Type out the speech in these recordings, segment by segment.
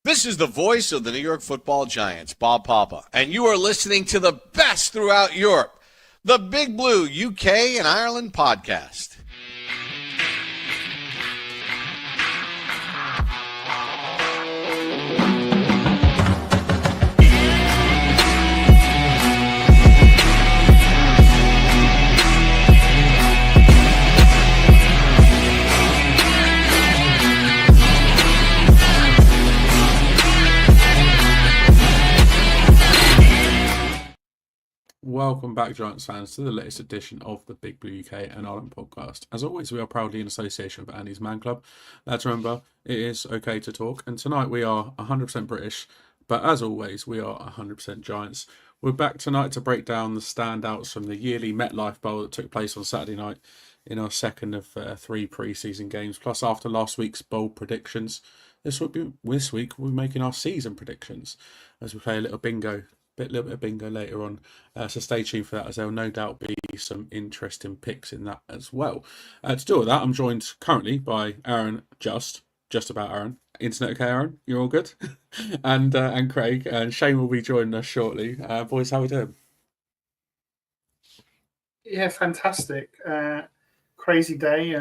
This is the voice of the New York Football Giants, Bob Papa, and you are listening to the best throughout Europe, the Big Blue UK and Ireland podcast. Welcome back, Giants fans, to the latest edition of the Big Blue UK and Ireland podcast. As always, we are proudly in association with Andy's Man Club. Let's remember, it is okay to talk. And tonight we are 100% British, but as always, we are 100% Giants. We're back tonight to break down the standouts from the yearly MetLife Bowl that took place on Saturday night in our second of three pre-season games. Plus, after last week's bowl predictions, this week we're making our season predictions as we play a little little bit of bingo later on. So stay tuned for that, as there will no doubt be some interesting picks in that as well. To do all that, I'm joined currently by Aaron, just about Aaron. Internet okay, Aaron? You're all good? and Craig, and Shane will be joining us shortly. Boys, how are we doing? Yeah, fantastic. Crazy day.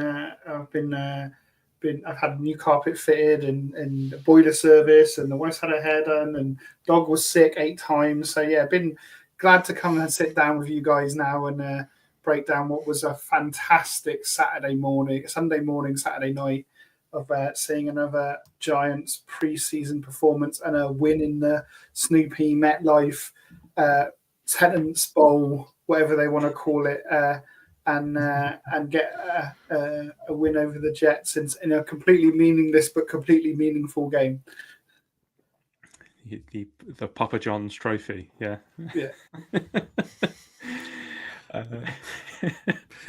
I've had new carpet fitted and a boiler service, and the wife's had her hair done, and dog was sick 8 times. So yeah, been glad to come and sit down with you guys now and break down what was a fantastic Sunday morning, Saturday night of seeing another Giants preseason performance and a win in the Snoopy MetLife Tenants Bowl, whatever they want to call it. And get a win over the Jets in a completely meaningless but completely meaningful game. The Papa John's trophy, yeah.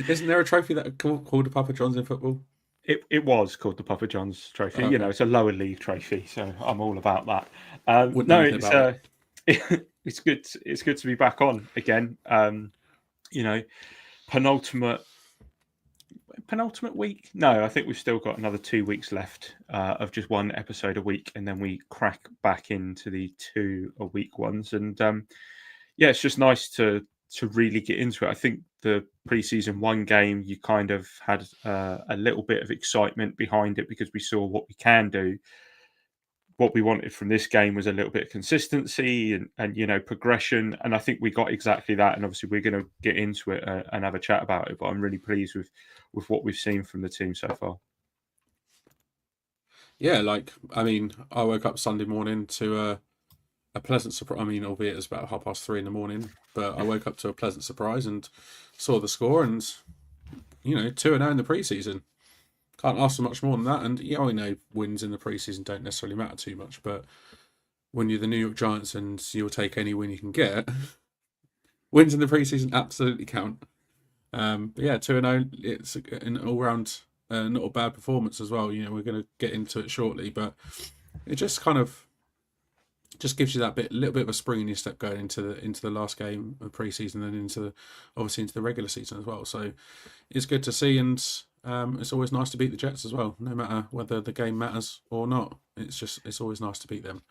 Isn't there a trophy that called the Papa John's in football? It was called the Papa John's trophy. Okay. You know, it's a lower league trophy, so I'm all about that. It's good. It's good to be back on again. You know, penultimate week. No, I think we've still got another 2 weeks left of just one episode a week, and then we crack back into the 2 a week ones. And yeah, it's just nice to really get into it. I think the preseason one game, you kind of had a little bit of excitement behind it because we saw what we can do. What we wanted from this game was a little bit of consistency and you know, progression, and I think we got exactly that. And obviously, we're going to get into it and have a chat about it. But I'm really pleased with what we've seen from the team so far. Yeah, I woke up Sunday morning to a pleasant surprise. I mean, albeit it was about 3:30 in the morning, but I woke up to a pleasant surprise and saw the score, and 2-0 in the preseason. Can't ask for much more than that. And yeah, I know wins in the preseason don't necessarily matter too much, but when you're the New York Giants and you'll take any win you can get, wins in the preseason absolutely count. But yeah, 2-0, it's an all-round not a bad performance as well. You know, we're going to get into it shortly, but it just kind of gives you that little bit of a spring in your step going into the last game of preseason and into the regular season as well. So it's good to see, and it's always nice to beat the Jets as well, no matter whether the game matters or not. It's always nice to beat them.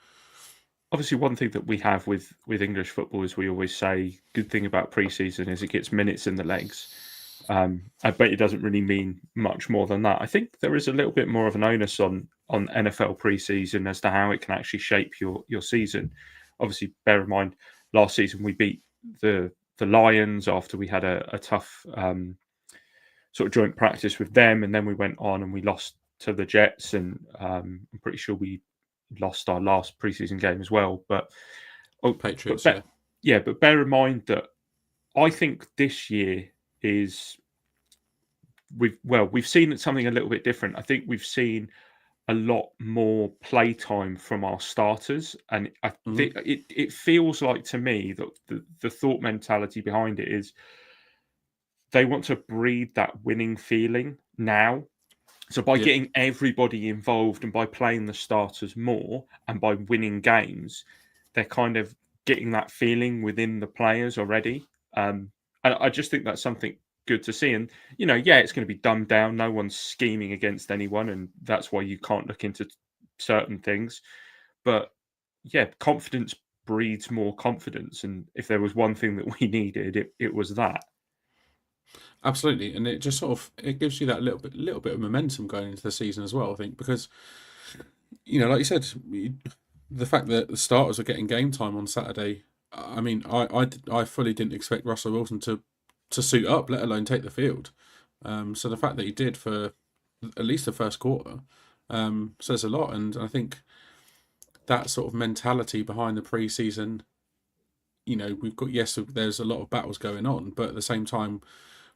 Obviously, one thing that we have with English football is we always say, good thing about preseason is it gets minutes in the legs. I bet it doesn't really mean much more than that. I think there is a little bit more of an onus on NFL preseason as to how it can actually shape your season. Obviously, bear in mind, last season we beat the Lions after we had a tough sort of joint practice with them, and then we went on and we lost to the Jets, and I'm pretty sure we lost our last preseason game as well. But Patriots, but bear in mind that I think this year is we've seen something a little bit different. I think we've seen a lot more playtime from our starters, and I think it feels like to me that the thought mentality behind it is they want to breed that winning feeling now. So by getting everybody involved and by playing the starters more and by winning games, they're kind of getting that feeling within the players already. And I just think that's something good to see. And, you know, it's going to be dumbed down. No one's scheming against anyone. And that's why you can't look into certain things. But yeah, confidence breeds more confidence, and if there was one thing that we needed, it was that. Absolutely, and it just sort of it gives you that little bit of momentum going into the season as well. I think because like you said, the fact that the starters are getting game time on Saturday. I mean, I fully didn't expect Russell Wilson to suit up, let alone take the field. So the fact that he did for at least the first quarter says a lot, and I think that sort of mentality behind the preseason. We've got there's a lot of battles going on, but at the same time,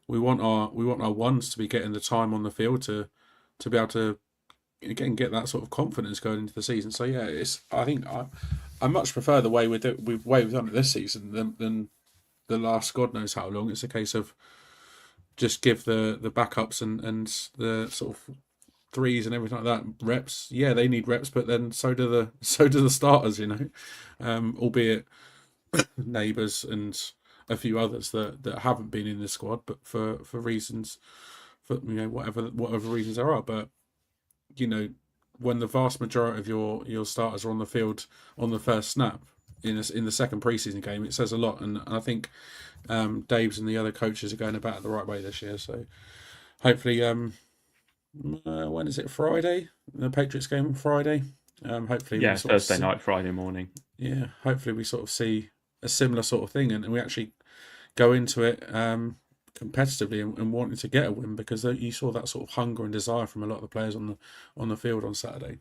we want our ones to be getting the time on the field to be able to again get that sort of confidence going into the season. So yeah, I think I much prefer the way we've done it this season than the last God knows how long. It's a case of just give the backups and the sort of threes and everything like that reps. Yeah, they need reps, but then so do the starters. Albeit neighbours and a few others that haven't been in the squad, but for reasons, for whatever reasons there are. But when the vast majority of your starters are on the field on the first snap in the second preseason game, it says a lot. And I think Dave's and the other coaches are going about it the right way this year. So hopefully, when is it? Friday? The Patriots game on Friday. Hopefully, yeah, Thursday night, Friday morning. Yeah, hopefully we sort of see a similar sort of thing, and we actually go into it competitively and wanting to get a win, because you saw that sort of hunger and desire from a lot of the players on the field on Saturday.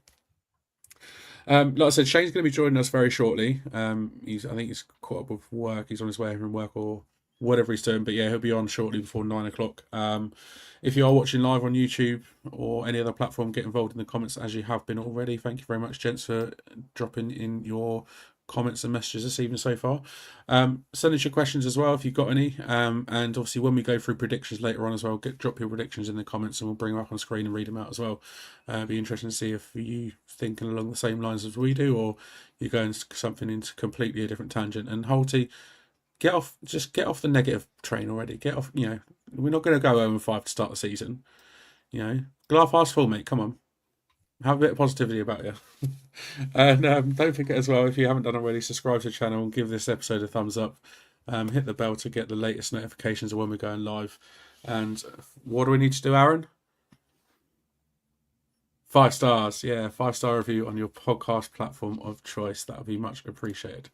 Like I said, Shane's going to be joining us very shortly. I think he's caught up with work. He's on his way home from work or whatever he's doing. But yeah, he'll be on shortly before 9 o'clock. If you are watching live on YouTube or any other platform, get involved in the comments as you have been already. Thank you very much, gents, for dropping in your comments and messages this evening so far. Send us your questions as well if you've got any, and obviously when we go through predictions later on as well, drop your predictions in the comments and we'll bring them up on screen and read them out as well. Be interesting to see if you thinking along the same lines as we do, or you're going something into completely a different tangent. And Holty, get off the negative train already. Get off. We're not going to go 0-5 to start the season. Glass half full, mate. Come on. Have a bit of positivity about you. And don't forget as well, if you haven't done already, subscribe to the channel and give this episode a thumbs up. Hit the bell to get the latest notifications of when we're going live. And what do we need to do, Aaron? 5 stars. Yeah, 5-star review on your podcast platform of choice. That would be much appreciated.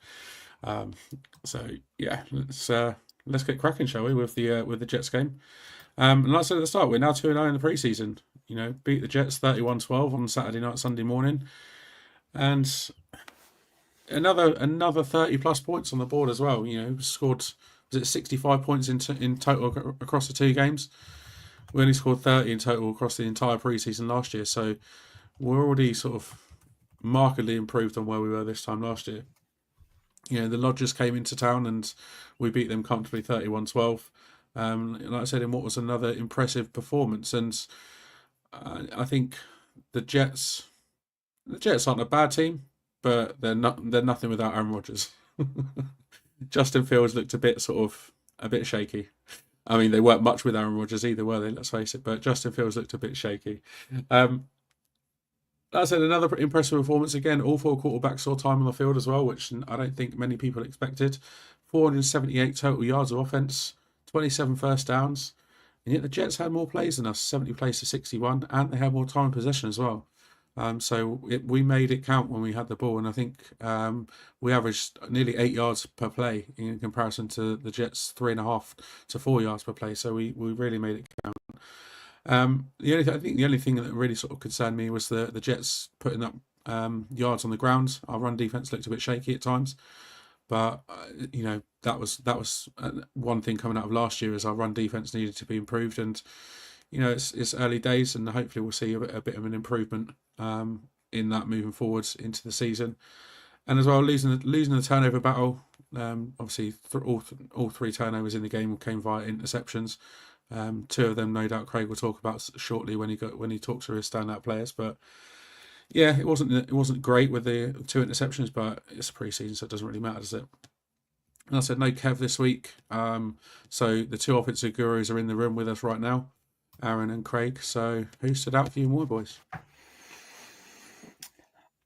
So yeah, let's get cracking, shall we, with the Jets game. And like I said at the start, we're now 2-0 in the preseason. Beat the Jets 31-12 on Sunday morning, and another 30 plus points on the board as well. Scored, was it 65 points in total across the 2 games? We only scored 30 in total across the entire preseason last year, so we're already sort of markedly improved on where we were this time last year. The Lodgers came into town and we beat them comfortably 31-12. Like I said, in what was another impressive performance. And I think the Jets aren't a bad team, but they're nothing without Aaron Rodgers. Justin Fields looked a bit shaky. I mean, they weren't much with Aaron Rodgers either, were they? Let's face it. But Justin Fields looked a bit shaky. Like I said, another impressive performance. Again, all 4 quarterbacks saw time on the field as well, which I don't think many people expected. 478 total yards of offense, 27 first downs. And yet the Jets had more plays than us, 70 plays to 61, and they had more time in possession as well. So we made it count when we had the ball, and I think we averaged nearly 8 yards per play in comparison to the Jets' 3.5 to 4 yards per play. So we really made it count. The only thing that really sort of concerned me was the Jets putting up yards on the ground. Our run defense looked a bit shaky at times, but that was one thing coming out of last year, is our run defense needed to be improved. And it's early days, and hopefully we'll see a bit of an improvement in that moving forwards into the season. And as well, losing the turnover battle. Obviously, all 3 turnovers in the game came via interceptions. 2 of them, no doubt, Craig will talk about shortly when he talks through his standout players. But yeah, it wasn't great with the 2 interceptions, but it's a preseason, so it doesn't really matter, does it? And I said no Kev this week. So the 2 offensive gurus are in the room with us right now, Aaron and Craig. So who stood out for you more, boys?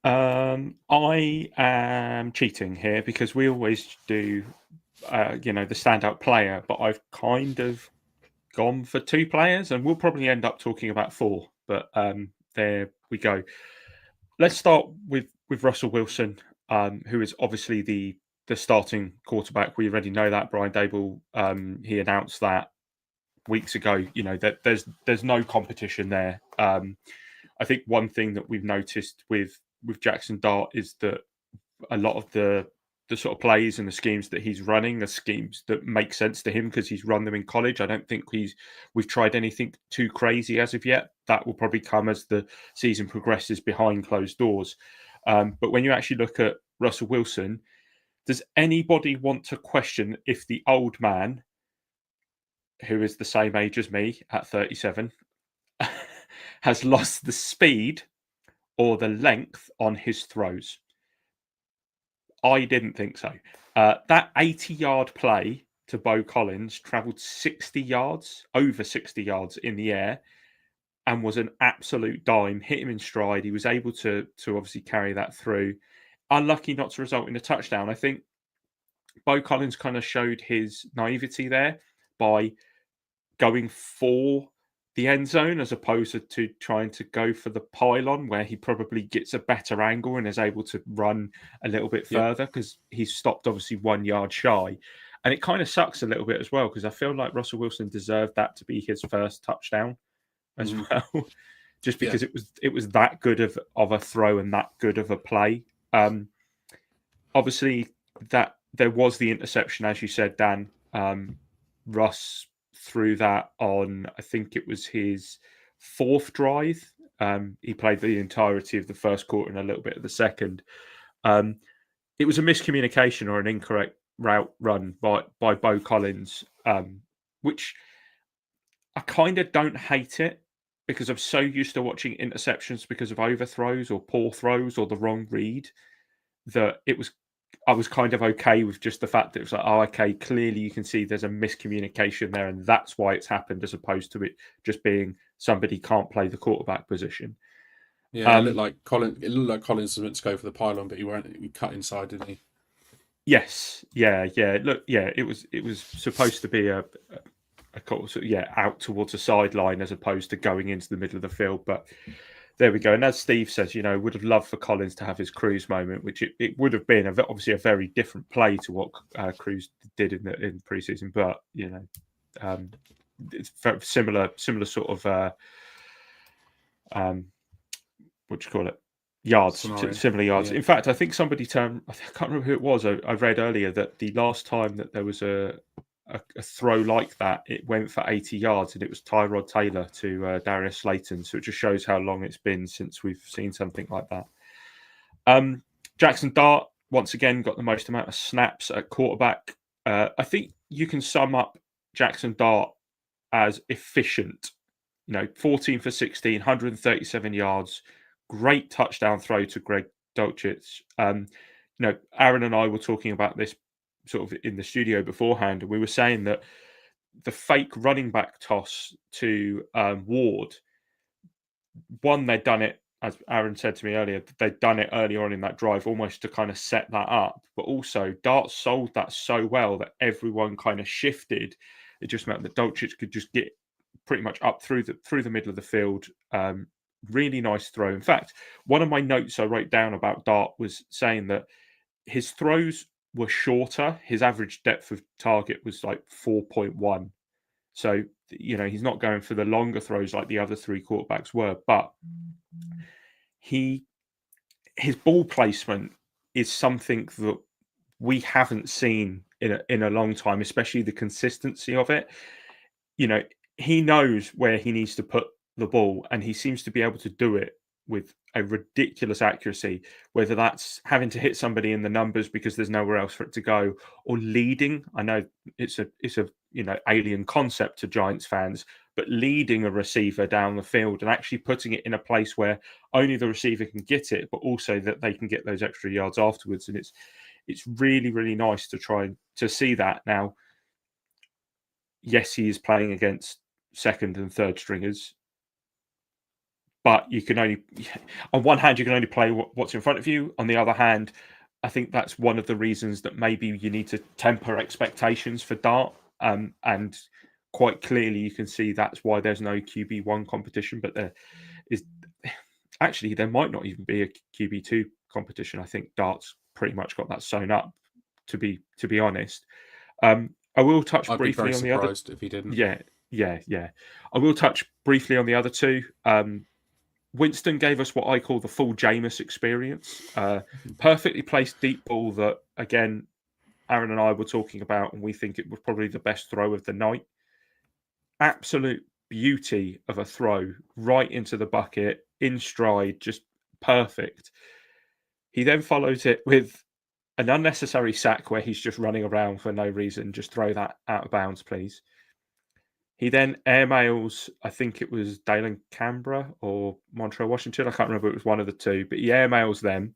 I am cheating here because we always do, the standout player, but I've kind of gone for 2 players, and we'll probably end up talking about 4. But there we go. Let's start with Russell Wilson, who is obviously the starting quarterback. We already know that. Brian Dable, he announced that weeks ago. That there's no competition there. I think one thing that we've noticed with Jackson Dart is that a lot of the sort of plays and the schemes that he's running are schemes that make sense to him because he's run them in college. I don't think we've tried anything too crazy as of yet. That will probably come as the season progresses behind closed doors. But when you actually look at Russell Wilson, does anybody want to question if the old man, who is the same age as me at 37, has lost the speed or the length on his throws? I didn't think so. That 80-yard play to Bo Collins travelled 60 yards, over 60 yards in the air, and was an absolute dime. Hit him in stride. He was able to obviously carry that through. Unlucky not to result in a touchdown. I think Bo Collins kind of showed his naivety there by going for the end zone as opposed to trying to go for the pylon where he probably gets a better angle and is able to run a little bit further because he's stopped obviously 1 yard shy. And it kind of sucks a little bit as well because I feel like Russell Wilson deserved that to be his first touchdown as well, just because it was that good of a throw and that good of a play. Obviously, that there was the interception, as you said, Dan. Russ threw that on, I think it was his 4th drive. He played the entirety of the first quarter and a little bit of the second. It was a miscommunication or an incorrect route run by Bo Collins, which I kind of don't hate it because I'm so used to watching interceptions because of overthrows or poor throws or the wrong read that I was kind of okay with just the fact that it was like, oh, okay, clearly you can see there's a miscommunication there and that's why it's happened as opposed to it just being somebody can't play the quarterback position. Yeah, it looked like Collins was meant to go for the pylon, but he cut inside, didn't he? Yes. Yeah. Look, yeah, it was supposed to be a out towards the sideline as opposed to going into the middle of the field, but there we go. And as Steve says, would have loved for Collins to have his Cruz moment, which it would have been obviously a very different play to what Cruz did in preseason. But it's very similar sort of what do you call it? Yards, similar yards. Yeah. In fact, I think somebody I can't remember who it was. I read earlier that the last time that there was a throw like that, it went for 80 yards, and it was Tyrod Taylor to Darius Slayton. So it just shows how long it's been since we've seen something like that. Jackson Dart, once again, got the most amount of snaps at quarterback. I think you can sum up Jackson Dart as efficient. 14 for 16, 137 yards, great touchdown throw to Greg Dulcich. Aaron and I were talking about this sort of in the studio beforehand, and we were saying that the fake running back toss to Ward, one, they'd done it, as Aaron said to me earlier, they'd done it earlier on in that drive almost to kind of set that up, but also Dart sold that so well that everyone kind of shifted. It just meant that Dulcich could just get pretty much up through the middle of the field. Really nice throw. In fact, one of my notes I wrote down about Dart was saying that his throws were shorter. His average depth of target was like 4.1. So, he's not going for the longer throws like the other 3 quarterbacks were, but his ball placement is something that we haven't seen in a long time, especially the consistency of it. He knows where he needs to put the ball, and he seems to be able to do it with a ridiculous accuracy, whether that's having to hit somebody in the numbers because there's nowhere else for it to go, or leading. I know it's a alien concept to Giants fans, but leading a receiver down the field and actually putting it in a place where only the receiver can get it, but also that they can get those extra yards afterwards. And it's really, really nice to try to see that. Now, yes, he is playing against second and third stringers, but you can only, on one hand, you can only play what's in front of you. On the other hand, I think that's one of the reasons that maybe you need to temper expectations for Dart. And quite clearly, you can see that's why there's no QB1 competition, but there is actually, there might not even be a QB2 competition. I think Dart's pretty much got that sewn up, to be honest. I will touch I'd briefly be very on the other. surprised if he didn't. Yeah. I will touch briefly on the other two. Winston gave us what I call the full Jameis experience. Perfectly placed deep ball that, again, Aaron and I were talking about, and we think it was probably the best throw of the night. Absolute beauty of a throw right into the bucket, in stride, just perfect. He then follows it with an unnecessary sack where he's just running around for no reason. Just throw that out of bounds, please. He then airmails, I think it was Dalen Canberra or Montreal Washington. I can't remember. It was one of the two, but he airmails them.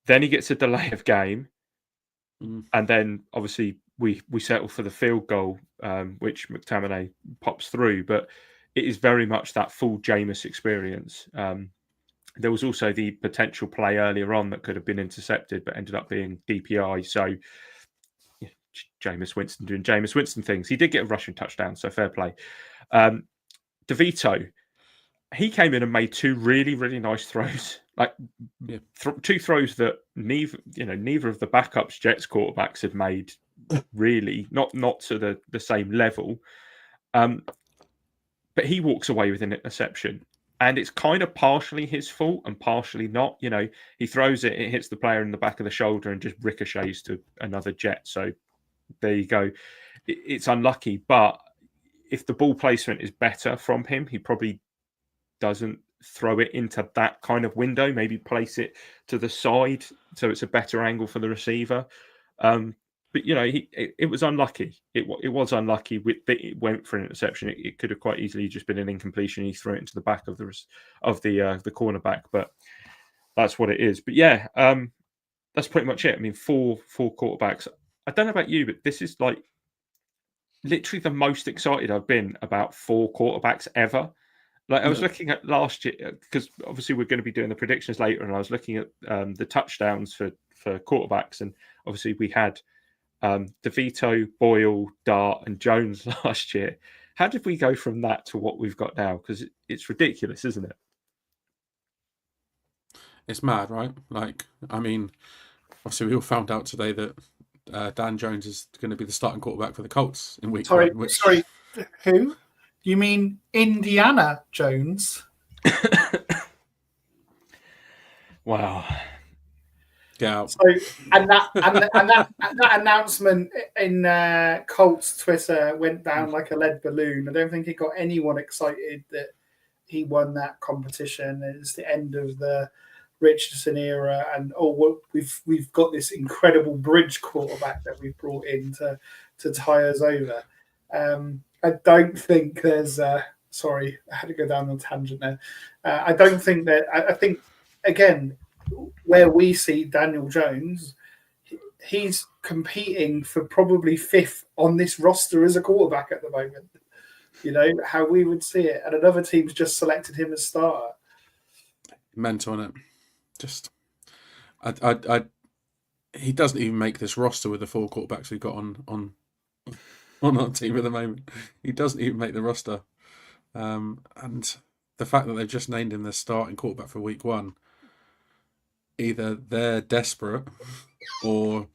Then he gets a delay of game. And then obviously we settle for the field goal, which McTominay pops through. But it is very much that full Jameis experience. There was also the potential play earlier on that could have been intercepted, but ended up being DPI. So Jameis Winston doing Jameis Winston things. He did get a rushing touchdown, so fair play. DeVito, he came in and made two really, really nice throws. Like two throws that neither of the backups Jets quarterbacks had made. Really, not to the same level. But he walks away with an interception. And it's kind of partially his fault and partially not. He throws it, it hits the player in the back of the shoulder and just ricochets to another Jet. So there you go. It's unlucky. But if the ball placement is better from him, he probably doesn't throw it into that kind of window. Maybe place it to the side so it's a better angle for the receiver. But it was unlucky. It was unlucky. It went for an interception. It could have quite easily just been an incompletion. He threw it into the back of the cornerback. But that's what it is. But yeah, that's pretty much it. I mean, four quarterbacks. I don't know about you, but this is like literally the most excited I've been about four quarterbacks ever. Like I was looking at last year, because obviously we're going to be doing the predictions later, and I was looking at the touchdowns for quarterbacks, and obviously we had DeVito, Boyle, Dart, and Jones last year. How did we go from that to what we've got now? Because it's ridiculous, isn't it? It's mad, right? Like, I mean, obviously we all found out today that Dan Jones is going to be the starting quarterback for the Colts in week one. Sorry, who? You mean Indiana Jones? Wow. Get out. So, and that announcement in Colts Twitter went down like a lead balloon. I don't think it got anyone excited that he won that competition. It's the end of the Richardson era, and we've got this incredible bridge quarterback that we've brought in to tie us over. I don't think there's. Sorry, I had to go down on a tangent there. I don't think that. I think again, where we see Daniel Jones, he's competing for probably fifth on this roster as a quarterback at the moment. How we would see it, and another team's just selected him as starter. Mental, on it. Just, he doesn't even make this roster with the four quarterbacks we've got on our team at the moment. He doesn't even make the roster. And the fact that they've just named him their starting quarterback for week one, either they're desperate or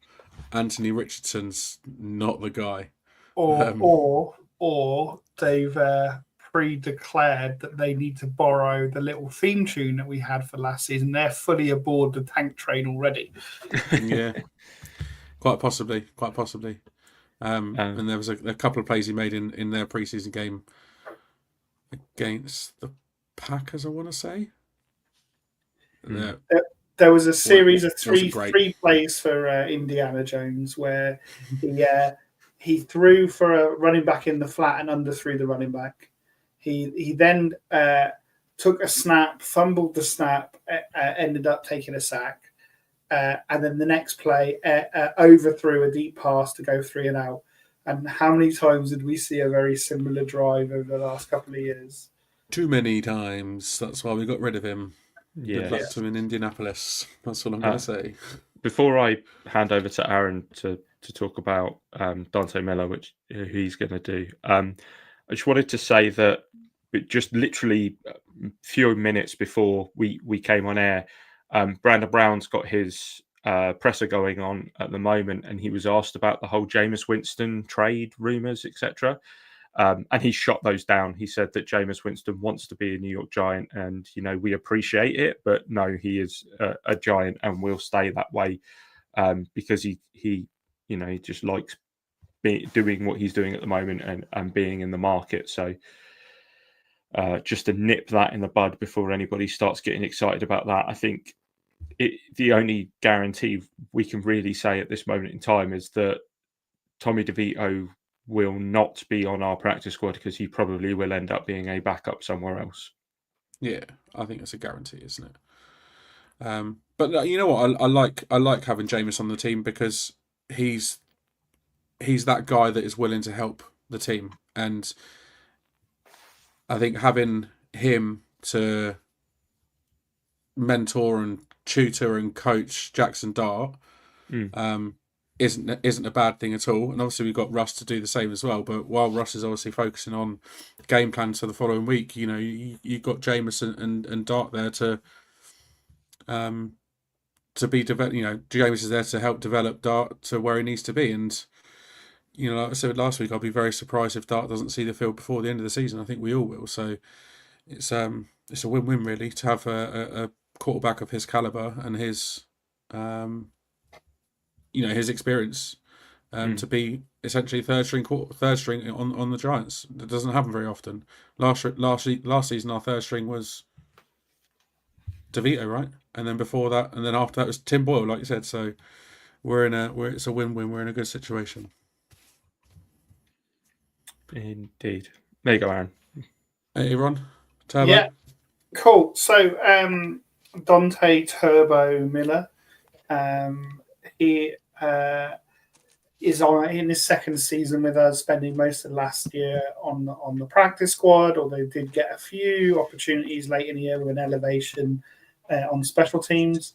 Anthony Richardson's not the guy. Or they've pre-declared that they need to borrow the little theme tune that we had for last season. They're fully aboard the tank train already. Yeah, quite possibly. And there was a couple of plays he made in their preseason game against the Packers, I want to say. There was a series of three plays for Indiana Jones where he threw for a running back in the flat and underthrew the running back. He then took a snap, fumbled the snap, ended up taking a sack. And then the next play, overthrew a deep pass to go 3 and out. And how many times did we see a very similar drive over the last couple of years? too many times. That's why we got rid of him. Yeah. Good luck to him in Indianapolis. That's all I'm going to say. Before I hand over to Aaron to talk about Dante Miller, who he's going to do, I just wanted to say that just literally a few minutes before we came on air, Brandon Brown's got his presser going on at the moment, and he was asked about the whole Jameis Winston trade rumours, etc. And he shot those down. He said that Jameis Winston wants to be a New York Giant, and we appreciate it, but no, he is a Giant and will stay that way because he just likes doing what he's doing at the moment and being in the market. So just to nip that in the bud before anybody starts getting excited about that, I think the only guarantee we can really say at this moment in time is that Tommy DeVito will not be on our practice squad because he probably will end up being a backup somewhere else. Yeah, I think it's a guarantee, isn't it? But you know what? I like having Jameis on the team because he's that guy that is willing to help the team, and I think having him to mentor and tutor and coach Jackson Dart isn't a bad thing at all. And obviously we've got Russ to do the same as well. But while Russ is obviously focusing on game plans for the following week, you've got Jameis and Dart there to be developed. Jameis is there to help develop Dart to where he needs to be. And like I said last week, I'll be very surprised if Dart doesn't see the field before the end of the season. I think we all will. So it's a win-win really to have a quarterback of his caliber and his his experience to be essentially third string on the Giants. That doesn't happen very often. Last season, our third string was DeVito, right? And then before that, and then after that was Tim Boyle, like you said. So it's a win-win. We're in a good situation. Indeed. There you go, Aaron. Hey, Ron. Turbo. Yeah, cool. So Dante Turbo Miller, he is in his second season with us, spending most of last year on the practice squad, although did get a few opportunities late in the year with an elevation on special teams.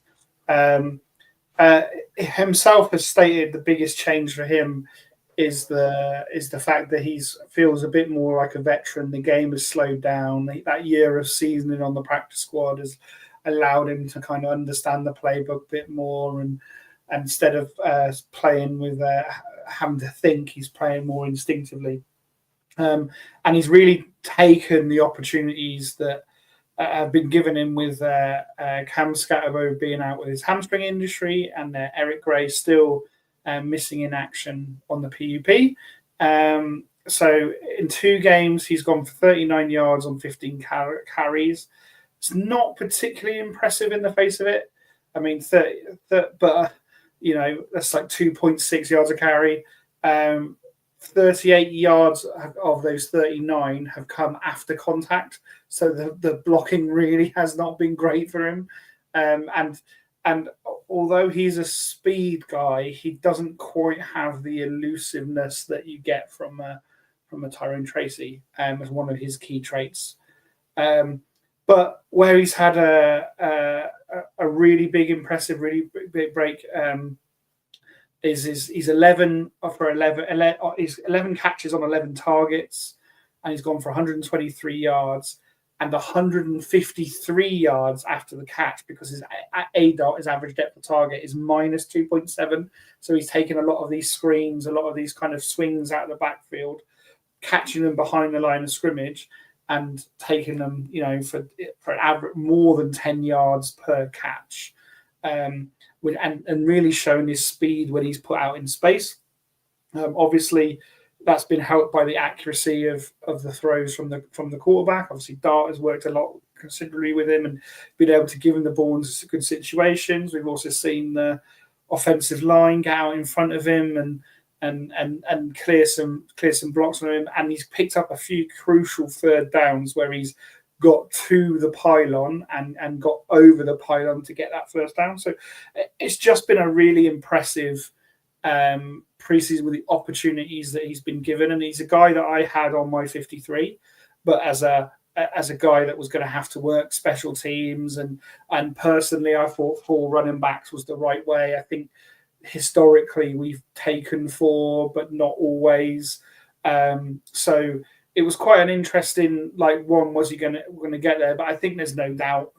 Himself has stated the biggest change for him is the fact that he feels a bit more like a veteran. The game has slowed down. That year of seasoning on the practice squad has allowed him to kind of understand the playbook a bit more, and instead of playing with having to think, he's playing more instinctively. And he's really taken the opportunities that have been given him with Cam Scatterbo being out with his hamstring injury and Eric Gray still missing in action on the PUP. So in 2 games, he's gone for 39 yards on 15 carries. It's not particularly impressive in the face of it. I mean, but that's like 2.6 yards a carry. 38 yards of those 39 have come after contact. So the blocking really has not been great for him. And although he's a speed guy, he doesn't quite have the elusiveness that you get from a Tyrone Tracy as one of his key traits. But where he's had a really big, impressive, really big break is he's 11 catches on 11 targets, and he's gone for 123 yards and 153 yards after the catch, because his ADOT, his average depth of target, is minus 2.7. So he's taken a lot of these screens, a lot of these kind of swings out of the backfield, catching them behind the line of scrimmage, and taking them, for an average more than 10 yards per catch, and really showing his speed when he's put out in space. Obviously, that's been helped by the accuracy of the throws from the quarterback. Obviously, Dart has worked a lot considerably with him and been able to give him the ball in good situations. We've also seen the offensive line get out in front of him and clear some blocks on him. And he's picked up a few crucial third downs where he's got to the pylon and got over the pylon to get that first down. So it's just been a really impressive preseason with the opportunities that he's been given. And he's a guy that I had on my 53, but as a as a guy that was going to have to work special teams, and personally, I thought 4 running backs was the right way. I think historically we've taken 4, but not always. So it was quite an interesting, like, one, was he going to get there? But I think there's no doubt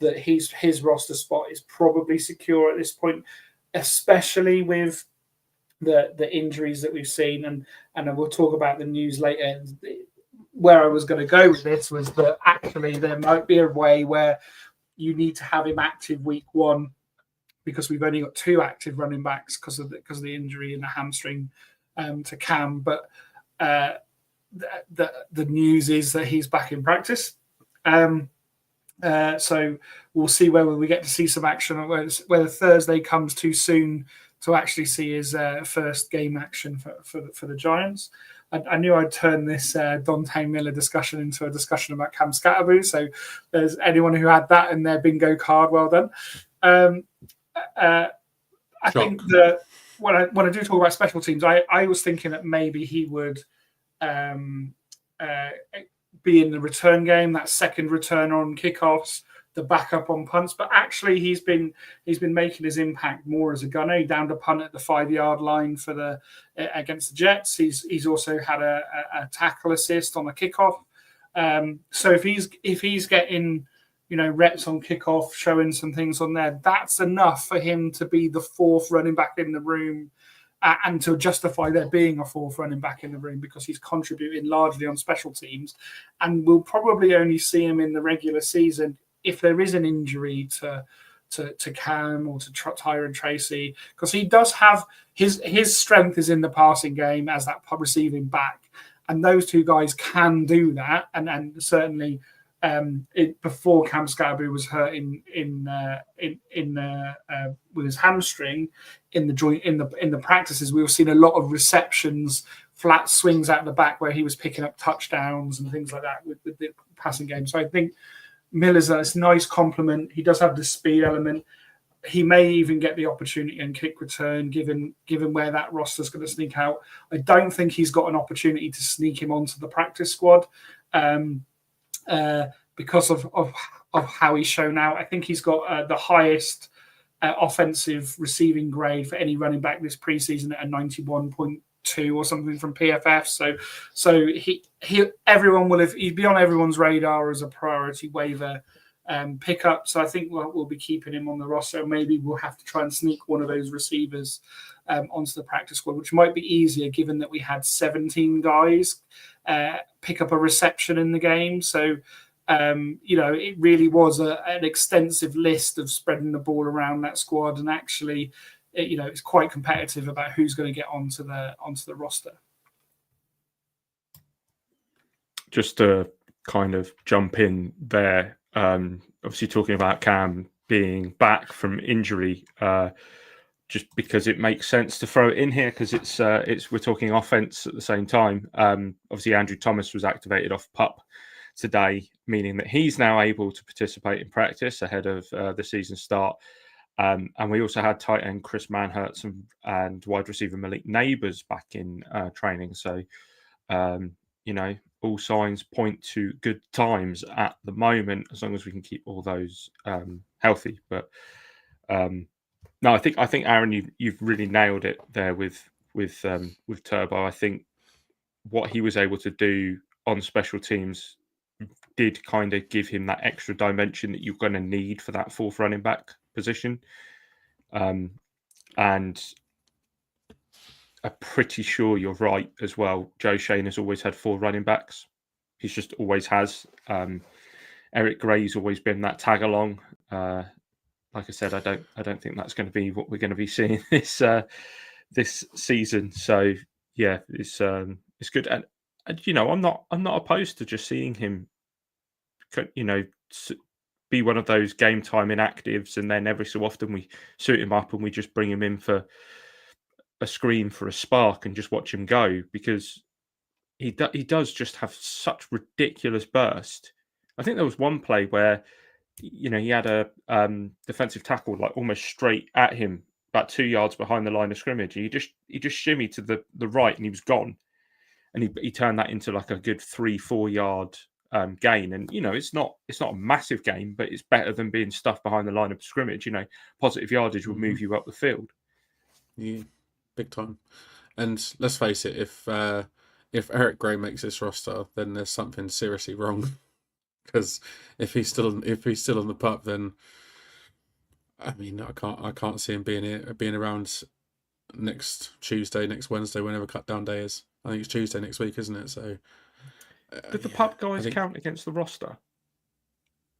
that his roster spot is probably secure at this point, especially with the injuries that we've seen, and we'll talk about the news later. Where I was going to go with this was that actually there might be a way where you need to have him active week 1, because we've only got 2 active running backs because of the injury in the hamstring to Cam. But the news is that he's back in practice. So we'll see whether we get to see some action, or whether Thursday comes too soon to actually see his first game action for the Giants. I knew I'd turn this Dante Miller discussion into a discussion about Cam Scatterboo. So there's anyone who had that in their bingo card, well done. I think that when I do talk about special teams, I was thinking that maybe he would be in the return game, that second return on kickoffs, the backup on punts. But actually, he's been making his impact more as a gunner. He downed a punt at the 5-yard line against the Jets. He's also had a tackle assist on a kickoff. So if he's getting reps on kickoff, showing some things on there, that's enough for him to be the 4th running back in the room, and to justify there being a 4th running back in the room, because he's contributing largely on special teams. And we'll probably only see him in the regular season if there is an injury to Cam or to Tyron Tracy, because he does have his strength is in the passing game as that receiving back, and those 2 guys can do that. And certainly before Cam Scatterboo was hurt with his hamstring in the joint in the practices, we were seeing a lot of receptions, flat swings out the back where he was picking up touchdowns and things like that with the passing game. So I think Miller's a nice complement. He does have the speed element. He may even get the opportunity and kick return, given where that roster's going to sneak out. I don't think he's got an opportunity to sneak him onto the practice squad. Because of how he's shown out. I think he's got the highest offensive receiving grade for any running back this preseason at a 91.2 or something from PFF. So he'd be on everyone's radar as a priority waiver pickup. So I think we'll be keeping him on the roster. Maybe we'll have to try and sneak one of those receivers onto the practice squad, which might be easier given that we had 17 guys pick up a reception in the game. So, it really was an extensive list of spreading the ball around that squad, and actually, it's quite competitive about who's going to get onto the roster. Just to kind of jump in there, obviously talking about Cam being back from injury, just because it makes sense to throw it in here, because it's we're talking offense at the same time. Obviously, Andrew Thomas was activated off PUP today, meaning that he's now able to participate in practice ahead of the season start. And we also had tight end Chris Manhertz and wide receiver Malik Neighbours back in training. So, all signs point to good times at the moment, as long as we can keep all those healthy. But no, I think Aaron, you've really nailed it there with Turbo. I think what he was able to do on special teams did kind of give him that extra dimension that you're going to need for that 4th running back position. And I'm pretty sure you're right as well. Joe Shane has always had 4 running backs. He's just always has. Eric Gray's always been that tag along. Like I said, I don't think that's going to be what we're going to be seeing this season. So yeah, it's good. And I'm not opposed to just seeing him, be one of those game time inactives, and then every so often we suit him up and we just bring him in for a screen for a spark and just watch him go, because he does just have such ridiculous burst. I think there was one play where he had a defensive tackle like almost straight at him, about 2 yards behind the line of scrimmage. He just shimmied to the right and he was gone. And he turned that into like a good 3-4 yard gain. And it's not a massive gain, but it's better than being stuffed behind the line of scrimmage. Positive yardage will move you up the field. Yeah, big time. And let's face it, if Eric Gray makes this roster, then there's something seriously wrong. Because if he's still on the pup, then I can't see him being around next Tuesday, next Wednesday, whenever cut down day is. I think it's Tuesday next week, isn't it? So did the pup guys count against the roster?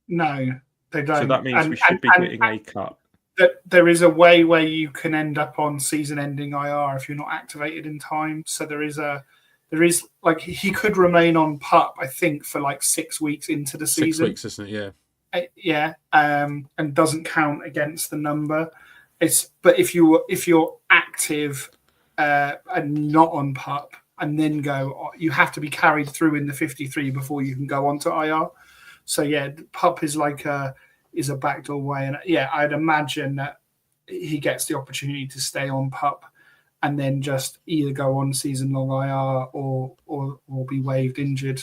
No, they don't. So that means we should be getting a cut. There is a way where you can end up on season-ending IR if you're not activated in time. So there is like he could remain on PUP, I think, for like 6 weeks into the season. 6 weeks, isn't it? Yeah. And doesn't count against the number. But if you're active and not on PUP and then you have to be carried through in the 53 before you can go on to IR. So yeah, PUP is like is a backdoor way, and yeah, I'd imagine that he gets the opportunity to stay on PUP and then just either go on season-long IR or be waived injured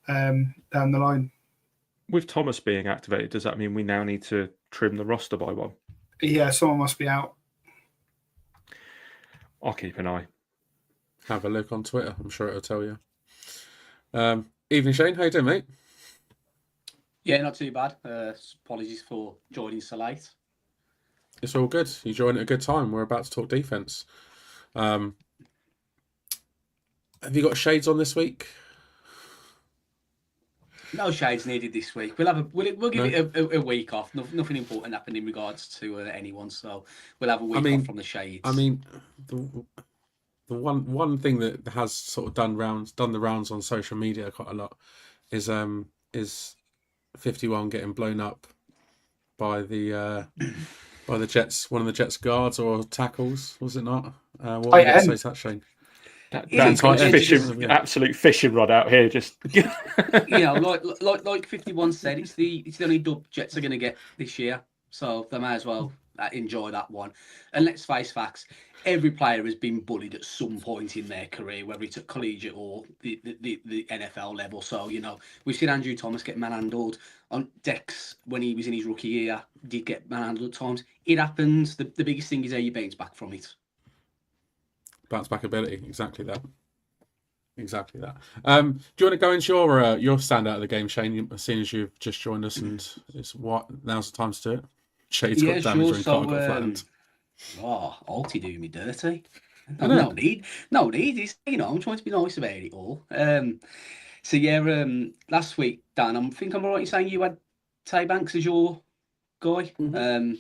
down the line. With Thomas being activated, does that mean we now need to trim the roster by one? Yeah, someone must be out. I'll keep an eye. Have a look on Twitter. I'm sure it'll tell you. Evening, Shane. How you doing, mate? Yeah, not too bad. Apologies for joining so late. It's all good. You joined at a good time. We're about to talk defence. Have you got shades on this week? No shades needed this week. We'll give it a week off. Nothing important happened in regards to anyone, so we'll have a week off from the shades. I mean, the one thing that has sort of done the rounds on social media quite a lot is 51 getting blown up by the Jets, one of the Jets guards or tackles, was it not? What would you say to that, Shane? That's absolute fishing rod out here. Just like 51 said, it's the only dub Jets are going to get this year, so they may as well enjoy that one. And let's face facts: every player has been bullied at some point in their career, whether it's at collegiate or the NFL level. So we've seen Andrew Thomas get manhandled on Dex when he was in his rookie year. Did get manhandled at times. It happens. The biggest thing is how you bounce back from it. Bounce back ability, exactly that. Do you want to go into your standout of the game, Shane? Seeing as you've just joined us, and now's the time to do it. Shade's got damage and Carter got flattened. Alti doing me dirty. No need. It's, I'm trying to be nice about it all. So yeah, last week, Dan, I think I'm right in saying you had Tay Banks as your guy. Mm-hmm.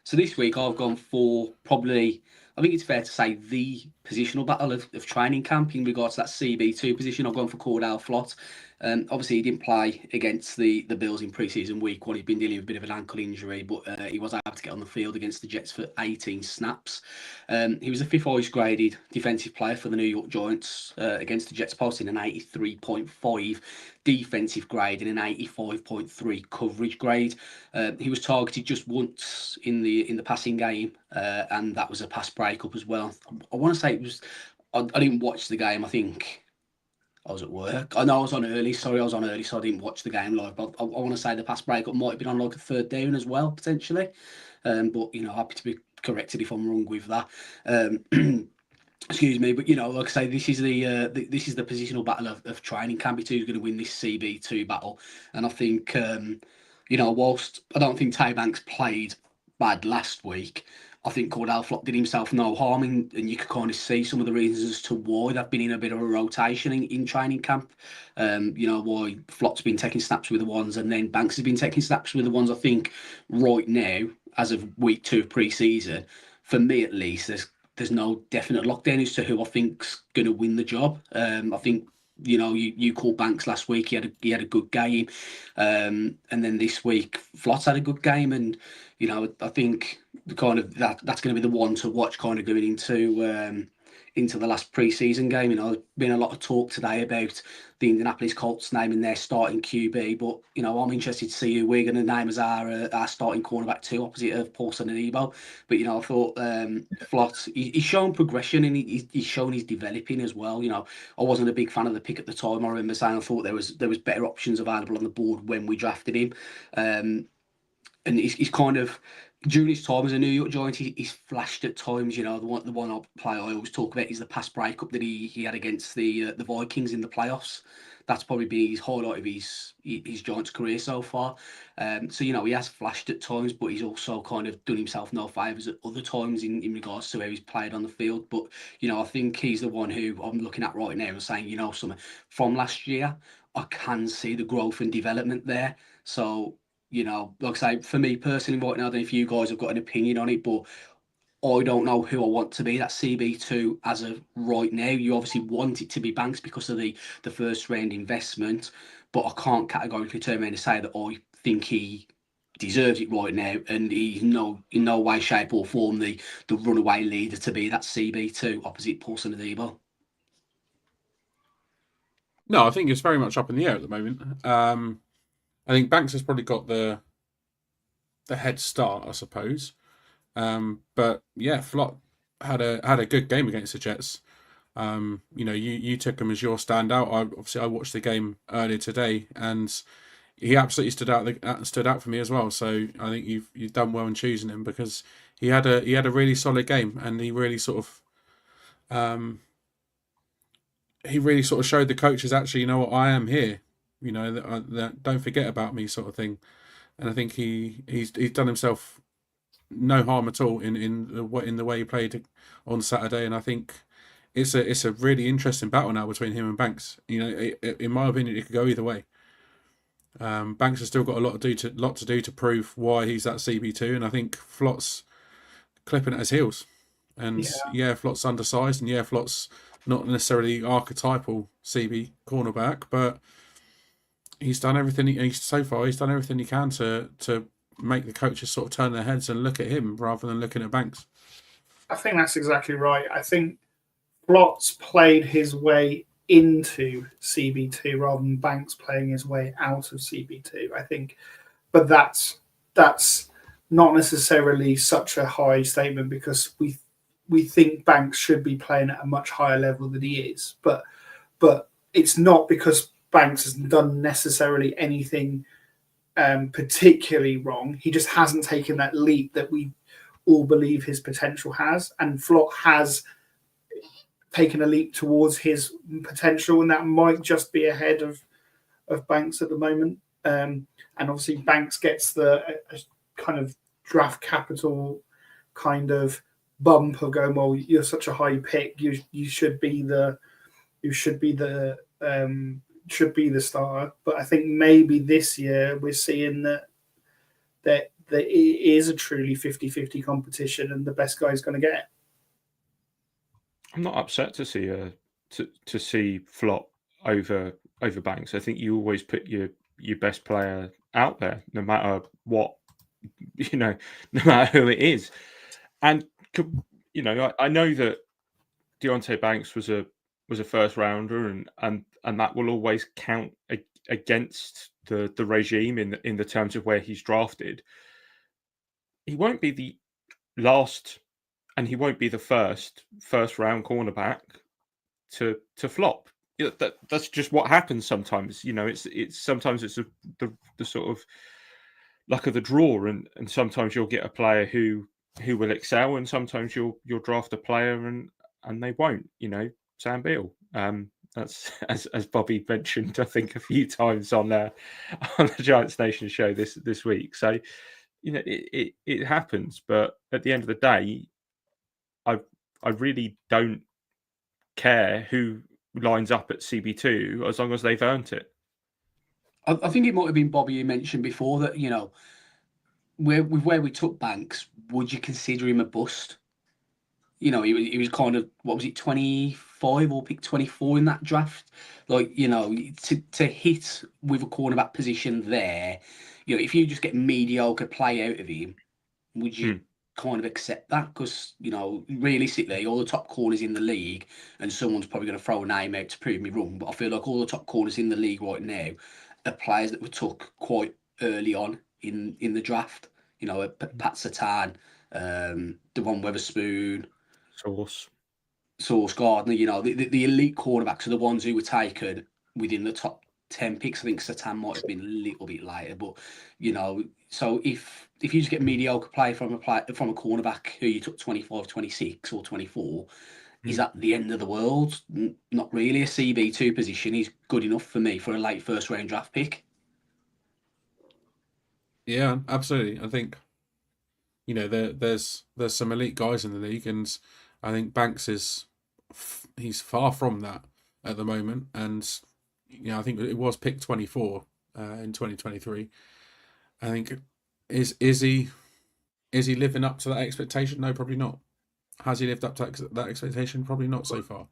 So this week I've gone for probably, I think it's fair to say, the positional battle of training camp in regards to that CB2 position. I've gone for Cordell Flott. Obviously, he didn't play against the Bills in pre-season week 1. He'd been dealing with a bit of an ankle injury, but he was able to get on the field against the Jets for 18 snaps. He was the 5th highest graded defensive player for the New York Giants against the Jets, posting an 83.5 defensive grade and an 85.3 coverage grade. He was targeted just once in the passing game, and that was a pass breakup as well. I want to say it was. I didn't watch the game. I think I was at work. I know I was on early. Sorry, I was on early, so I didn't watch the game live. But I want to say the pass breakup might have been on like a 3rd down as well, potentially. But happy to be corrected if I'm wrong with that. Excuse me, but like I say, this is the positional battle of training camp. It's who's going to win this CB2 battle, and I think whilst I don't think Tay Banks played bad last week, I think Cordell Flott did himself no harm, and you could kind of see some of the reasons as to why they've been in a bit of a rotation in training camp. Why Flott's been taking snaps with the ones, and then Banks has been taking snaps with the ones. I think right now, as of week 2 of pre-season, for me at least, there's no definite lockdown as to who I think's going to win the job. I think you called Banks last week. He had a good game, and then this week Flott's had a good game, and I think the kind of that's going to be the one to watch, kind of going into into the last pre-season game. You know, there's been a lot of talk today about the Indianapolis Colts naming their starting QB, but you know, I'm interested to see who we're going to name as our starting cornerback too, opposite of Paulson and Debo. But you know, I thought Flott, he's shown progression and he's shown he's developing as well. You know, I wasn't a big fan of the pick at the time. I remember saying I thought there was better options available on the board when we drafted him. And he's kind of during his time as a New York Giant, he's flashed at times. You know, the one play I always talk about is the pass breakup that he had against the Vikings in the playoffs. That's probably been his highlight of his Giants career so far. So you know, he has flashed at times, but he's also kind of done himself no favors at other times in regards to how he's played on the field. But you know, I think he's the one who I'm looking at right now and saying, you know, something from last year, I can see the growth and development there. So you know, like I say, for me personally, right now, I don't know if you guys have got an opinion on it, but I don't know who I want to be that CB2 as of right now. You obviously want it to be Banks because of the first round investment, but I can't categorically turn around and say that I think he deserves it right now, and he's in no way, shape, or form the runaway leader to be that CB2 opposite Paulson Adebo. No, I think it's very much up in the air at the moment. I think Banks has probably got the head start, I suppose. But yeah, Flott had a good game against the Jets. You know, you took him as your standout. I watched the game earlier today, and he absolutely stood out for me as well. So I think you've done well in choosing him because he had a really solid game, and he really sort of showed the coaches, actually, you know what, I am here. You know, that don't forget about me, sort of thing. And I think he's done himself no harm at all in the way he played on Saturday. And I think it's a really interesting battle now between him and Banks. You know, in my opinion, it could go either way. Banks has still got a lot to do to prove why he's that CB2, and I think Flott's clipping at his heels. And yeah, Flott's undersized, and yeah, Flott's not necessarily archetypal CB cornerback, but he's done everything. He's done everything he can to make the coaches sort of turn their heads and look at him rather than looking at Banks. I think that's exactly right. I think Flott's played his way into CB2 rather than Banks playing his way out of CB2. I think, but that's not necessarily such a high statement because we think Banks should be playing at a much higher level than he is. But it's not because Banks has done necessarily anything particularly wrong. He just hasn't taken that leap that we all believe his potential has. And Flott has taken a leap towards his potential, and that might just be ahead of Banks at the moment. And obviously Banks gets the kind of draft capital kind of bump of going, well, you're such a high pick, you should be the starter. But I think maybe this year we're seeing that it is a truly 50-50 competition, and the best guy is going to get it. I'm not upset to see to see Flott over Banks. I think you always put your best player out there, no matter what, you know, no matter who it is. And you know, I know that Deontay Banks was a first rounder, and that will always count against the regime in the terms of where he's drafted. He won't be the last, and he won't be the first round cornerback to flop. You know, that's just what happens sometimes. You know, it's sometimes it's the sort of luck of the draw, and sometimes you'll get a player who will excel, and sometimes you'll draft a player and they won't. You know, Sam Beal. That's as Bobby mentioned, I think, a few times on the Giants Nation show this week. So, you know, it happens, but at the end of the day, I really don't care who lines up at CB2 as long as they've earned it. I think it might have been Bobby who mentioned before that, you know, where we took Banks, would you consider him a bust? You know, he was kind of, what was it, 25 or pick 24 in that draft? Like, you know, to hit with a cornerback position there, you know, if you just get mediocre play out of him, would you kind of accept that because, you know, realistically, all the top corners in the league, and someone's probably going to throw a name out to prove me wrong, but I feel like all the top corners in the league right now are players that were took quite early on in the draft. You know, Pat Satan, Devon Weatherspoon, Sauce Gardner, you know, the elite cornerbacks are the ones who were taken within the top 10 picks. I think Satan might have been a little bit later, but, you know, so if you just get mediocre play from a cornerback who you took 25, 26 or 24, is that the end of the world? Not really. A CB2 position is good enough for me for a late first round draft pick. Yeah, absolutely. I think, you know, there's some elite guys in the league, and I think Banks he's far from that at the moment. And, you know, I think it was pick 24 in 2023. I think is he living up to that expectation? No, probably not. Has he lived up to that expectation? Probably not so far.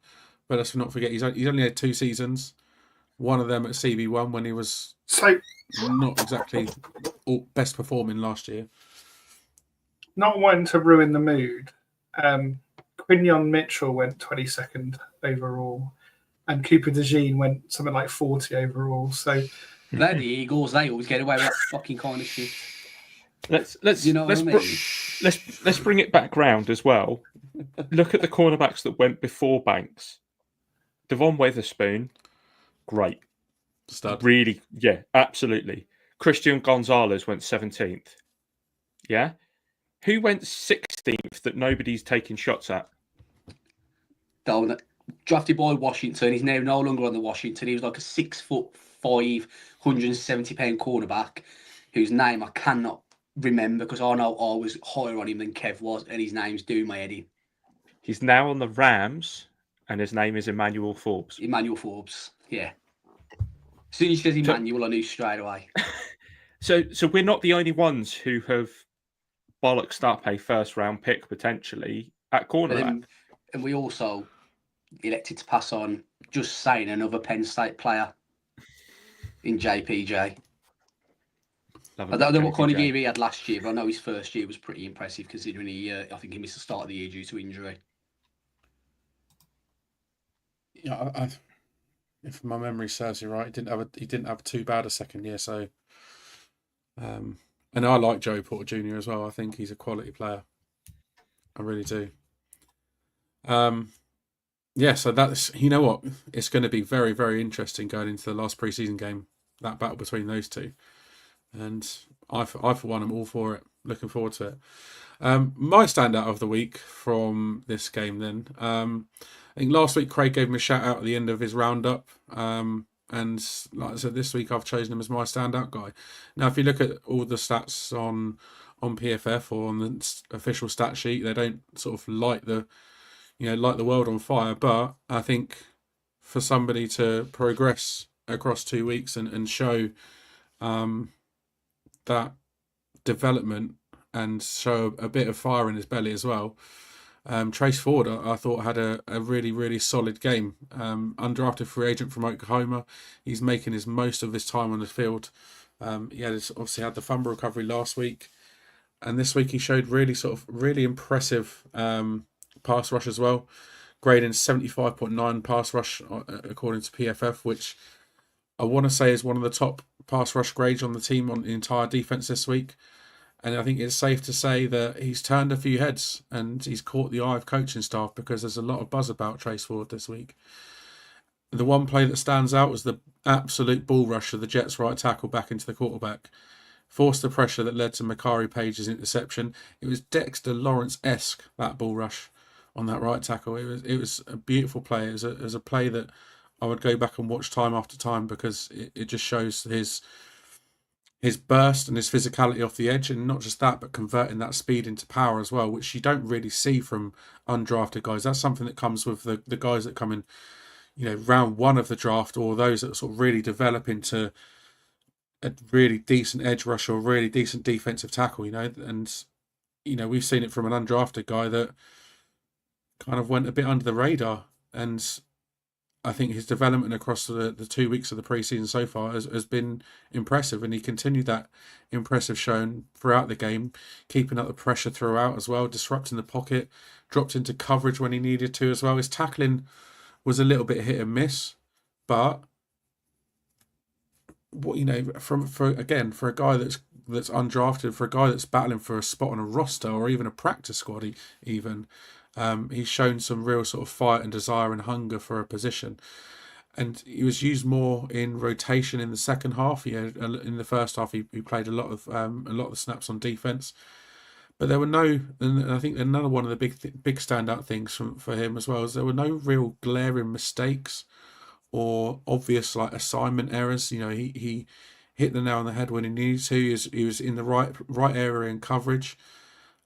But let's not forget he's only had 2 seasons. One of them at CB1 when he was not exactly best performing last year. Not wanting to ruin the mood, Quinion Mitchell went 22nd overall, and Cooper DeJean went something like 40 overall. So they're the Eagles. They always get away with that fucking kind of shit. Let's You know what I mean? Let's bring it back round as well. Look at the cornerbacks that went before Banks. Devon Weatherspoon, great. Stud. Really, yeah, absolutely. Christian Gonzalez went 17th. Yeah? Who went 16th that nobody's taking shots at? Drafted by Washington. He's now no longer on the Washington. He was like a 6'5", 170-pound cornerback whose name I cannot remember because I know I was higher on him than Kev was, and his name's doing my head in. He's now on the Rams, and his name is Emmanuel Forbes. Emmanuel Forbes, yeah. As soon as he says Emmanuel, I knew straight away. So we're not the only ones who have bollocksed up a first-round pick potentially at cornerback. And we also elected to pass on just saying another Penn State player in JPJ. I don't know what kind of year he had last year, but I know his first year was pretty impressive considering I think he missed the start of the year due to injury. Yeah, if my memory serves me right, he didn't have too bad a second year. So, and I like Joey Porter Jr. as well. I think he's a quality player. I really do. Yeah, so that's, you know what, it's going to be very, very interesting going into the last preseason game, that battle between those two. And I for one, am all for it. Looking forward to it. My standout of the week from this game then, I think last week Craig gave him a shout out at the end of his roundup. And like I said, this week I've chosen him as my standout guy. Now, if you look at all the stats on PFF or on the official stat sheet, they don't sort of light the world on fire. But I think for somebody to progress across 2 weeks and show that development and show a bit of fire in his belly as well. Trace Ford, I thought, had a really, really solid game. Undrafted free agent from Oklahoma. He's making his most of his time on the field. He obviously had the fumble recovery last week. And this week he showed really impressive pass rush as well. Grading 75.9 pass rush according to PFF, which I want to say is one of the top pass rush grades on the team on the entire defense this week. And I think it's safe to say that he's turned a few heads and he's caught the eye of coaching staff because there's a lot of buzz about Trace Ford this week. The one play that stands out was the absolute bull rush of the Jets right tackle back into the quarterback. Forced the pressure that led to Makari Page's interception. It was Dexter Lawrence-esque, that bull rush on that right tackle. It was a beautiful play. It was a play that I would go back and watch time after time because it just shows his burst and his physicality off the edge, and not just that, but converting that speed into power as well, which you don't really see from undrafted guys. That's something that comes with the guys that come in, round one of the draft, or those that sort of really develop into a really decent edge rush or really decent defensive tackle, and we've seen it from an undrafted guy that kind of went a bit under the radar. And I think his development across the 2 weeks of the preseason so far has been impressive, and he continued that impressive showing throughout the game, keeping up the pressure throughout as well, disrupting the pocket, dropped into coverage when he needed to as well. His tackling was a little bit hit and miss, but what for a guy that's undrafted, for a guy that's battling for a spot on a roster or even a practice squad, he's shown some real sort of fight and desire and hunger for a position. And he was used more in rotation in the second half. In the first half, he played a lot of the snaps on defense. But there were no, and I think another one of the big standout things for him as well is there were no real glaring mistakes or obvious like assignment errors. He hit the nail on the head when he needed to. He was in the right area in coverage,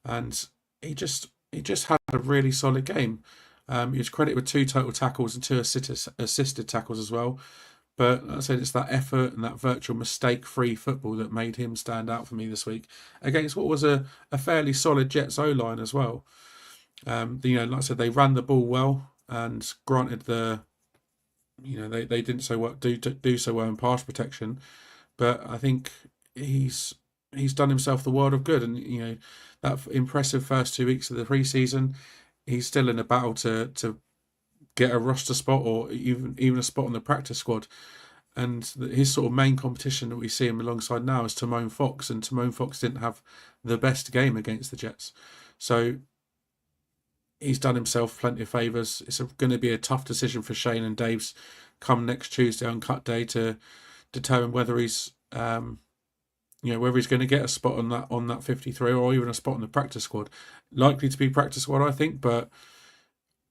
and he just had a really solid game. He was credited with 2 total tackles and 2 assisted tackles as well. But like I said, it's that effort and that virtual mistake-free football that made him stand out for me this week against what was a fairly solid Jets O-line as well. Like I said, they ran the ball well, and granted they didn't do so well in pass protection, but I think he's done himself the world of good. And that impressive first 2 weeks of the preseason, he's still in a battle to get a roster spot or even a spot on the practice squad. And his sort of main competition that we see him alongside now is Timon Fox, and Timon Fox didn't have the best game against the Jets. So he's done himself plenty of favours. It's going to be a tough decision for Shane and Dave's come next Tuesday on cut day to determine whether he's whether he's going to get a spot on that 53 or even a spot on the practice squad. Likely to be practice squad, I think, but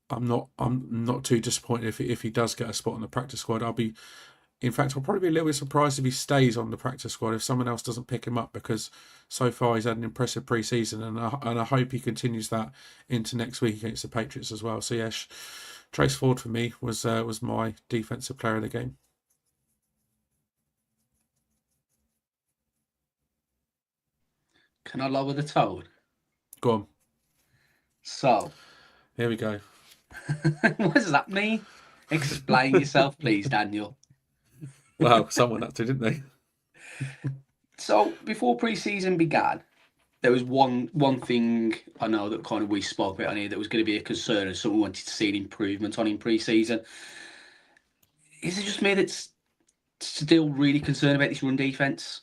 I'm not too disappointed if he does get a spot on the practice squad. I'll probably be a little bit surprised if he stays on the practice squad if someone else doesn't pick him up, because so far he's had an impressive pre-season, and I hope he continues that into next week against the Patriots as well. So yeah, Trace Ford for me was my defensive player of the game. Can I lower the tone? Go on. So, here we go. What does that mean? Explain yourself, please, Daniel. Well, someone had to, didn't they? So, before pre-season began, there was one thing I know that kind of we spoke about on here that was going to be a concern, and someone wanted to see an improvement on in pre-season. Is it just me that's still really concerned about this run defense?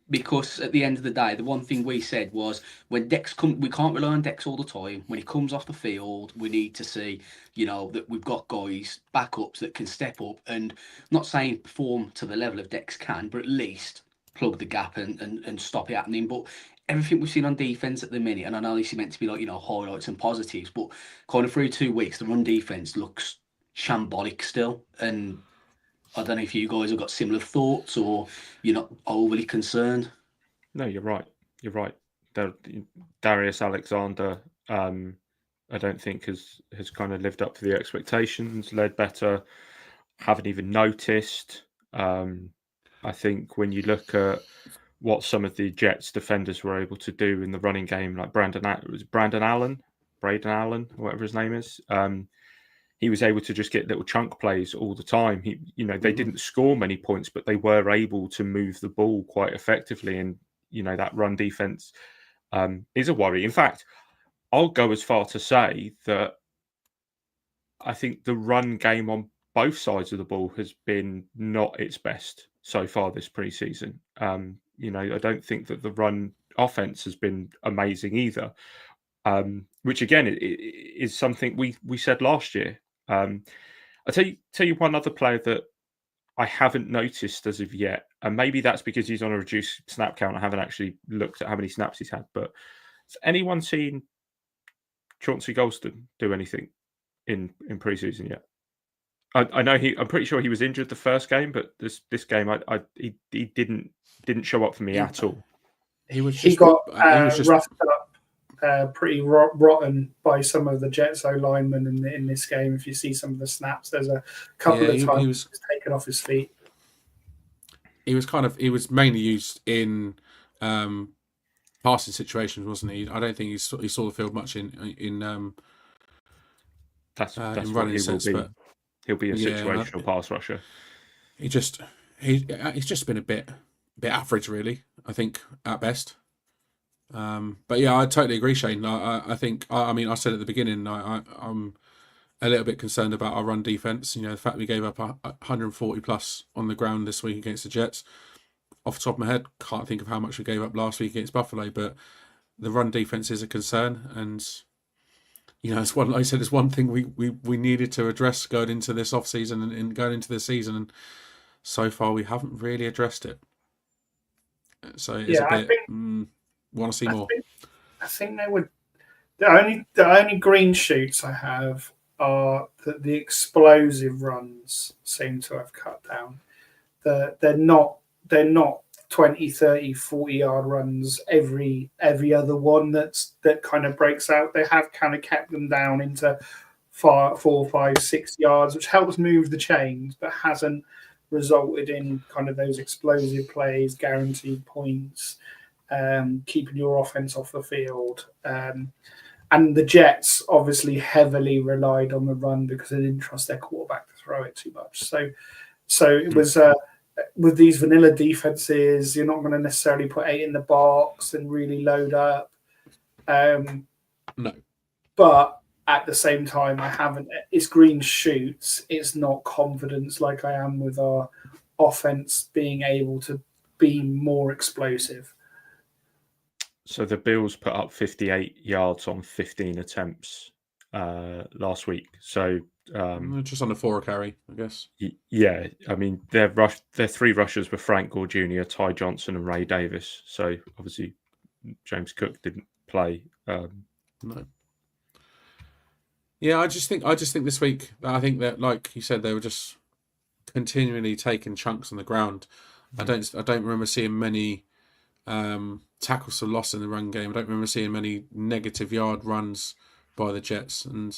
Because at the end of the day, the one thing we said was when Dex we can't rely on Dex all the time. When he comes off the field, we need to see, that we've got guys, backups that can step up and not saying perform to the level of Dex can, but at least plug the gap and stop it happening. But everything we've seen on defense at the minute, and I know this is meant to be like, highlights and positives, but kind of through 2 weeks, the run defense looks shambolic still. And I don't know if you guys have got similar thoughts or you're not overly concerned. No, you're right. You're right. Darius Alexander, I don't think has kind of lived up to the expectations. Ledbetter, haven't even noticed. I think when you look at what some of the Jets defenders were able to do in the running game, like Braden Allen, whatever his name is. He was able to just get little chunk plays all the time. They didn't score many points, but they were able to move the ball quite effectively. And, that run defense is a worry. In fact, I'll go as far to say that I think the run game on both sides of the ball has been not its best so far this preseason. I don't think that the run offense has been amazing either, which again is something we said last year. I'll tell you one other player that I haven't noticed as of yet, and maybe that's because he's on a reduced snap count. I haven't actually looked at how many snaps he's had, but has anyone seen Chauncey Golston do anything in preseason yet? I know I'm pretty sure he was injured the first game, but this game he didn't show up for me at all. He got roughed up pretty rotten by some of the Jets linemen in this game. If you see some of the snaps, there's a couple of times he was taken off his feet. He was mainly used in passing situations, wasn't he? I don't think he saw the field much in that's running sense, but He'll be a Yeah, situational pass rusher. he's just been a bit average, really. I think at best. But yeah, I totally agree, Shane. I think I said at the beginning, I'm a little bit concerned about our run defense. The fact we gave up 140 plus on the ground this week against the Jets. Off the top of my head, can't think of how much we gave up last week against Buffalo, but the run defense is a concern, and it's one. Like I said, it's one thing we needed to address going into this off season and going into this season, and so far we haven't really addressed it. So it's a bit. Want to see more? I think they would. The only green shoots I have are that the explosive runs seem to have cut down. They're not 20, 30, 40-yard runs every other one that kind of breaks out. They have kind of kept them down into 4, 5, 6 yards, which helps move the chains, but hasn't resulted in kind of those explosive plays, guaranteed points, keeping your offense off the field. And the Jets obviously heavily relied on the run because they didn't trust their quarterback to throw it too much. So it was with these vanilla defenses, you're not going to necessarily put 8 in the box and really load up. No. But at the same time, it's green shoots. It's not confidence like I am with our offense being able to be more explosive. So the Bills put up 58 yards on 15 attempts last week. So just under 4 a carry, I guess. Yeah, I mean their 3 rushers were Frank Gore Jr., Ty Johnson, and Ray Davis. So obviously James Cook didn't play. No. Yeah, I just think this week, I think that, like you said, they were just continually taking chunks on the ground. I don't remember seeing many tackles for loss in the run game. I don't remember seeing many negative yard runs by the Jets. And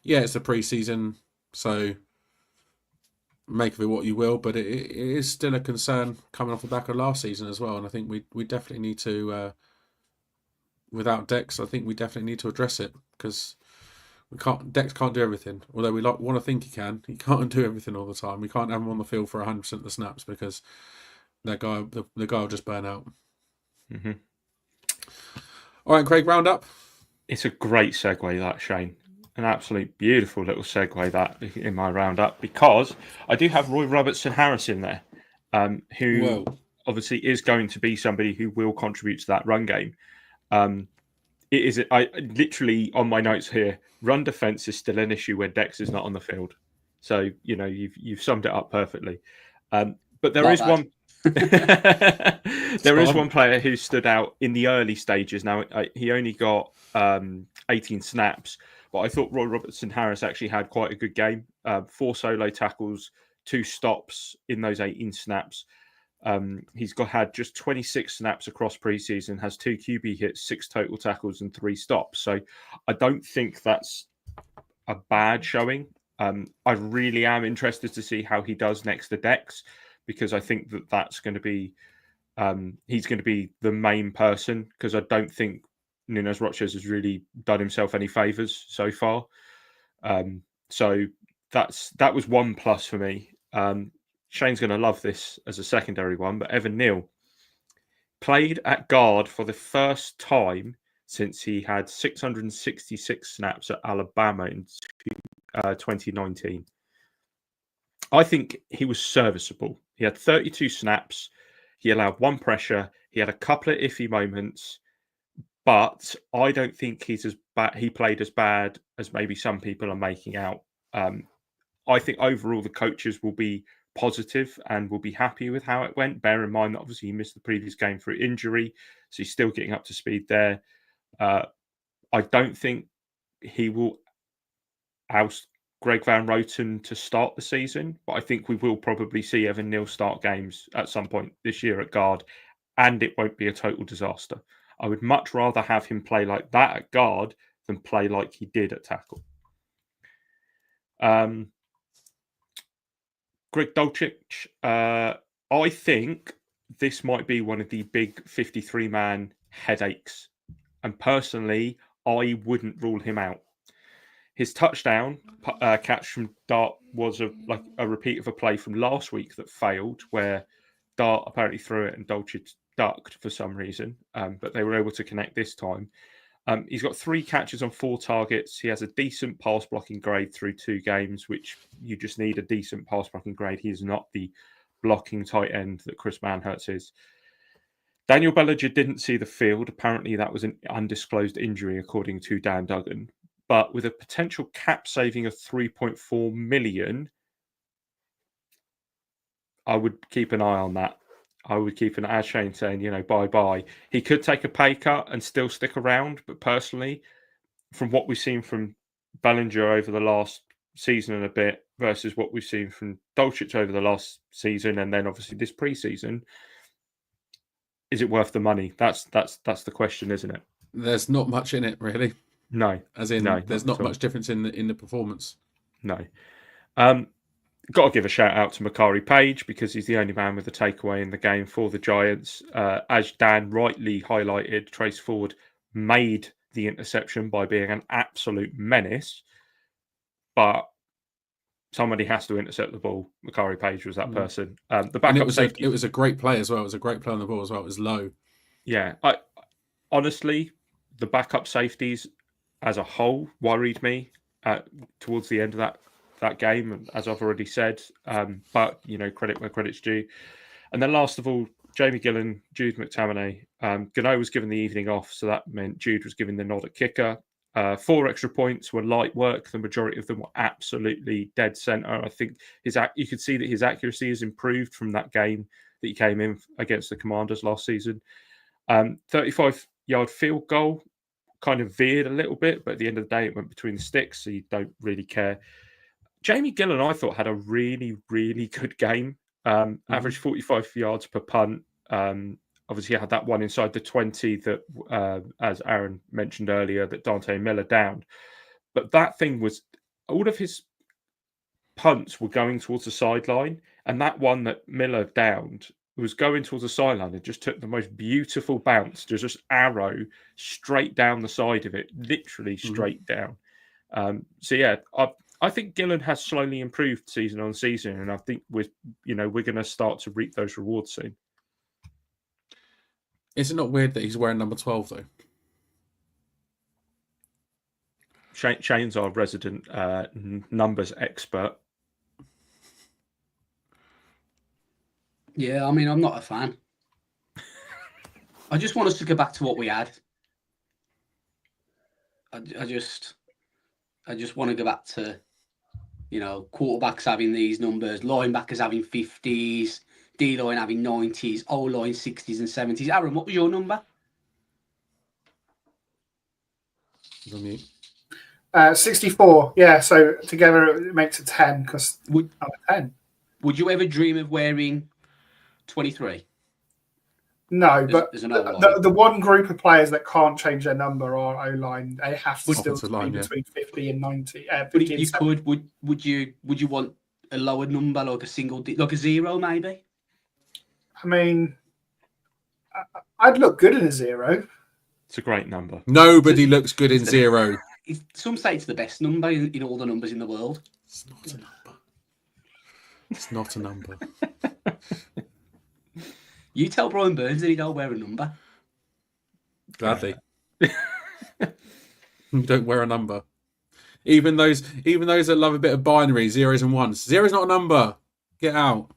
yeah, it's the preseason, so make of it what you will. But it is still a concern coming off the back of last season as well. And I think we definitely need to, without Dex, I think we definitely need to address it, because Dex can't do everything. Although we want to think he can, he can't do everything all the time. We can't have him on the field for 100% of the snaps, because that guy, the guy will just burn out. Mm-hmm. All right, Craig, round up. It's a great segue, that, Shane. An absolute beautiful little segue, that, in my roundup, because I do have Roy Robertson-Harris in there, who obviously is going to be somebody who will contribute to that run game. It is. I literally, on my notes here, run defense is still an issue when Dex is not on the field. So you've summed it up perfectly. But there is one. There is one player who stood out in the early stages. Now, he only got 18 snaps, but I thought Roy Robertson-Harris actually had quite a good game. 4 solo tackles, 2 stops in those 18 snaps. He's had just 26 snaps across preseason, has 2 QB hits, 6 total tackles, and 3 stops. So I don't think that's a bad showing. I really am interested to see how he does next to Dex, because I think that's going to be he's going to be the main person, because I don't think Nunes Roches has really done himself any favours so far. So that was one plus for me. Shane's going to love this as a secondary one, but Evan Neal played at guard for the first time since he had 666 snaps at Alabama in 2019. I think he was serviceable. He had 32 snaps. He allowed 1 pressure. He had a couple of iffy moments, but I don't think he's as bad. He played as bad as maybe some people are making out. I think overall the coaches will be positive and will be happy with how it went. Bear in mind that obviously he missed the previous game through injury, so he's still getting up to speed there. I don't think he will oust Greg Van Roten to start the season, but I think we will probably see Evan Neal start games at some point this year at guard, and it won't be a total disaster. I would much rather have him play like that at guard than play like he did at tackle. Greg Dulcich, I think this might be one of the big 53-man headaches. And personally, I wouldn't rule him out. His touchdown catch from Dart was a repeat of a play from last week that failed, where Dart apparently threw it and Dolchich ducked for some reason, but they were able to connect this time. He's got 3 catches on 4 targets. He has a decent pass blocking grade through 2 games, which you just need a decent pass blocking grade. He is not the blocking tight end that Chris Manhertz is. Daniel Bellinger didn't see the field. Apparently, that was an undisclosed injury, according to Dan Duggan. But with a potential cap saving of 3.4 million, I would keep an eye on that. I would keep an eye, as Shane saying, bye-bye. He could take a pay cut and still stick around. But personally, from what we've seen from Bellinger over the last season and a bit versus what we've seen from Dolchich over the last season and then obviously this preseason, is it worth the money? That's the question, isn't it? There's not much in it, really. No. As in, there's not much difference in the performance. No. Got to give a shout out to Makari Page because he's the only man with a takeaway in the game for the Giants. As Dan rightly highlighted, Trace Ford made the interception by being an absolute menace, but somebody has to intercept the ball. Makari Page was that person. The backup safety. It was a great play as well. It was a great play on the ball as well. It was low. Yeah, honestly, the backup safeties as a whole worried me towards the end of that game, as I've already said. But credit where credit's due. And then last of all, Jamie Gillan, Jude McTamanay. Gano was given the evening off, so that meant Jude was given the nod at kicker. 4 extra points were light work. The majority of them were absolutely dead centre. I think you could see that his accuracy has improved from that game that he came in against the Commanders last season. 35-yard field goal kind of veered a little bit, but at the end of the day, it went between the sticks, so you don't really care. Jamie Gillan, I thought, had a really, really good game. Average 45 yards per punt. Obviously, had that one inside the 20 that, as Aaron mentioned earlier, that Dante Miller downed. But that thing was, all of his punts were going towards the sideline, and that one that Miller downed was going towards the sideline and just took the most beautiful bounce, just arrow straight down the side of it, literally straight down. So yeah, I think Gillan has slowly improved season on season, and I think we're going to start to reap those rewards soon. Is it not weird that he's wearing number 12 though? Shane's our resident numbers expert. Yeah, I mean, I'm not a fan. I just want us to go back to what we had. I just want to go back to, quarterbacks having these numbers, linebackers having 50s, D-line having 90s, O-line 60s and 70s. Aaron, what was your number? 64. Yeah, so together it makes a 10 because I'm a 10. Would you ever dream of wearing 23? No, but the one group of players that can't change their number are O-line. They have to still be between 50 and 90. But if you could, would you want a lower number, like a single, like a 0 maybe? I mean, I'd look good in a 0. It's a great number. Nobody looks good in 0. Some say it's the best number in all the numbers in the world. It's not a number. It's not a number. You tell Brian Burns that he don't wear a number. Gladly. Don't wear a number. Even those that love a bit of binary, 0s and 1s. 0's not a number. Get out.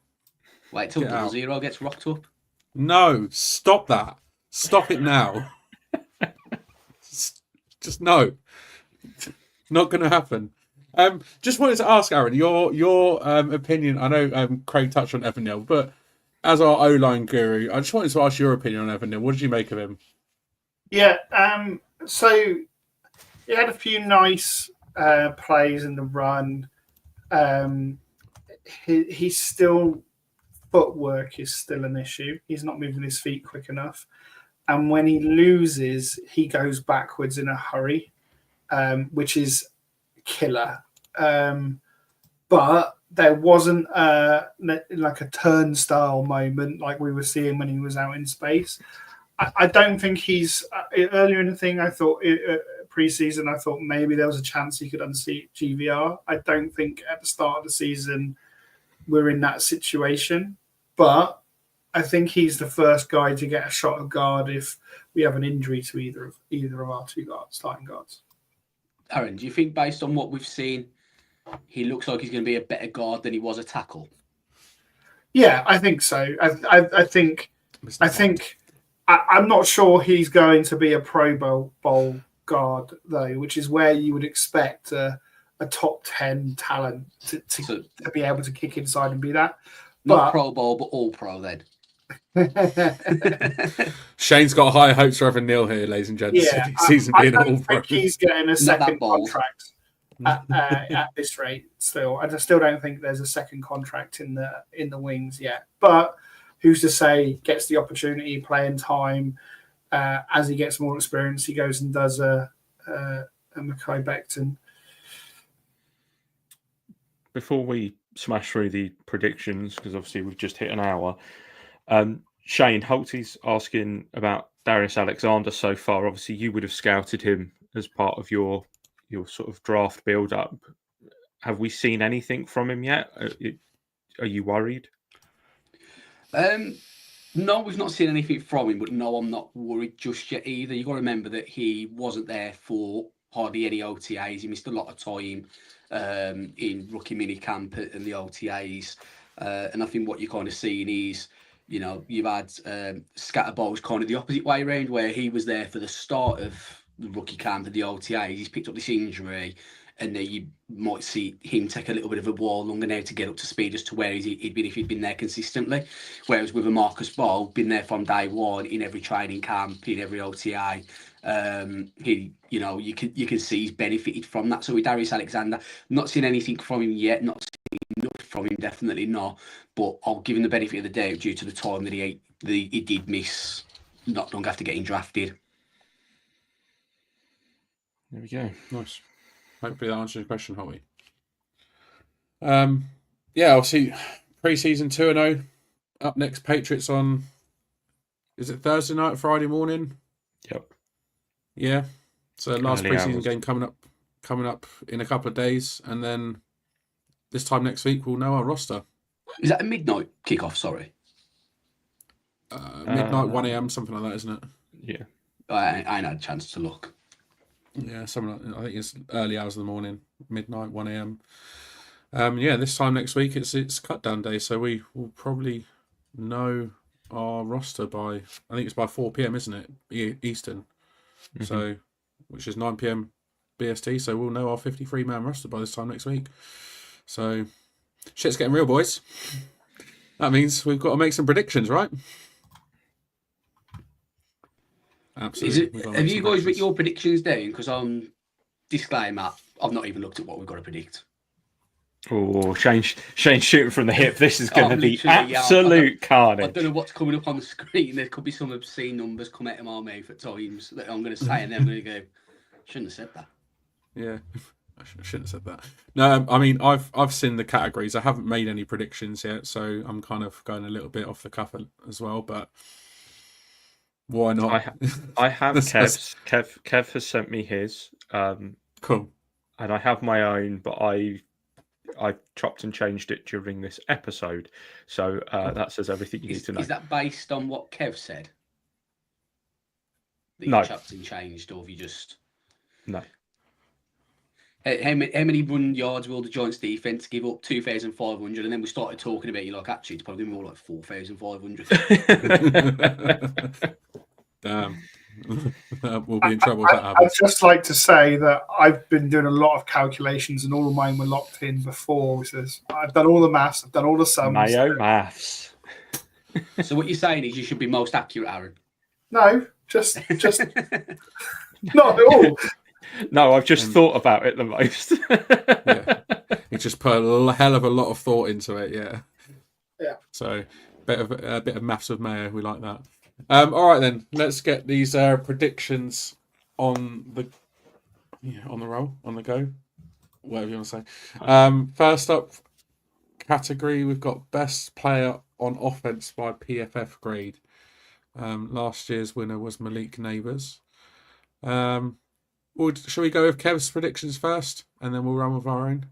Wait till double 0 gets rocked up. No, stop that. Stop it now. Just no. Not going to happen. Just wanted to ask, Aaron, your opinion. I know Craig touched on Evan Neal, but as our O-line guru, I just wanted to ask your opinion on Evan Neal. What did you make of him? Yeah, so he had a few nice plays in the run. He's still, footwork is still an issue. He's not moving his feet quick enough. And when he loses, he goes backwards in a hurry, which is killer. But there wasn't like a turnstile moment like we were seeing when he was out in space. I don't think he's earlier in the thing. I thought pre-season, I thought maybe there was a chance he could unseat GVR. I don't think at the start of the season we're in that situation, but I think he's the first guy to get a shot of guard if we have an injury to either of our two starting guards. Aaron, do you think based on what we've seen, he looks like he's going to be a better guard than he was a tackle? Yeah, I think so. I think I'm not sure he's going to be a Pro Bowl guard though, which is where you would expect a top 10 talent to be able to kick inside and be that. Not Pro Bowl, but All Pro then. Shane's got high hopes for having Neil here, ladies and gents. Yeah, Season being All Pro. I think he's getting a second contract at this rate. Still, I still don't think there's a second contract in the wings yet. But who's to say? Gets the opportunity, playing time. As he gets more experience, he goes and does a Mekhi Becton. Before we smash through the predictions, because obviously we've just hit an hour, Shane Holty's asking about Darius Alexander so far. Obviously, you would have scouted him as part of your sort of draft build-up. Have we seen anything from him yet? Are you worried? No, we've not seen anything from him, but no, I'm not worried just yet either. You've got to remember that he wasn't there for hardly any OTAs. He missed a lot of time in rookie minicamp and the OTAs. And I think what you're kind of seeing is, you've had Scatterbo's kind of the opposite way around, where he was there for the start of the rookie camp and the OTAs. He's picked up this injury, and then you might see him take a little bit of a while longer now to get up to speed as to where he'd been if he'd been there consistently. Whereas with a Marcus Ball, been there from day one in every training camp, in every OTA. You can see he's benefited from that. So with Darius Alexander, not seen anything from him yet, not seen enough from him, definitely not. But I'll give him the benefit of the doubt due to the time that he did miss not long after getting drafted. There we go. Nice. Hopefully that answers your question, Holly. Obviously, pre-season 2-0. Up next, Patriots on, is it Thursday night, Friday morning? Yep. Yeah. So last Early pre-season hours. game coming up in a couple of days, and then this time next week we'll know our roster. Is that a midnight kickoff? Sorry. Midnight, 1 a.m, something like that, isn't it? Yeah. I ain't had a chance to look. Yeah, I think it's early hours of the morning, midnight, 1 a.m. This time next week it's cut down day, so we will probably know our roster by 4 p.m, isn't it? Eastern. Mm-hmm. So, which is 9 p.m. BST, so we'll know our 53-man roster by this time next week. So, shit's getting real, boys. That means we've got to make some predictions, right? Absolutely. Have you guys written your predictions down? Because disclaimer, I've not even looked at what we've got to predict. Oh, Shane shooting from the hip. This is going to be literally, absolute I carnage. don't know what's coming up on the screen. There could be some obscene numbers come out of my mouth at times that I'm going to say, and then I'm going to go, shouldn't have said that. Yeah, I shouldn't have said that. No, I mean, I've seen the categories. I haven't made any predictions yet, so I'm kind of going a little bit off the cuff as well, but why not? I have Kev's. Kev has sent me his. Cool. And I have my own, but I chopped and changed it during this episode. So that says everything you need to know. Is that based on what Kev said? That No. you chopped and changed, or have you just... No. How many run yards will the Giants defense give up? 2,500, and then we started talking about, you're like, actually, it's probably more like 4,500. Damn. We'll be in trouble if that happens. I'd just like to say that I've been doing a lot of calculations, and all of mine were locked in before. So I've done all the maths, I've done all the sums. Mayo maths. So what you're saying is you should be most accurate, Aaron? No, just not at all. No, I've just thought about it the most. Yeah. He just put a hell of a lot of thought into it, yeah. Yeah. So a bit of maths with Mayo, we like that. All right then, let's get these predictions on the roll, on the go, whatever you want to say. First up, category, we've got best player on offense by PFF grade. Last year's winner was Malik Neighbours. Shall we go with Kev's predictions first, and then we'll run with our own?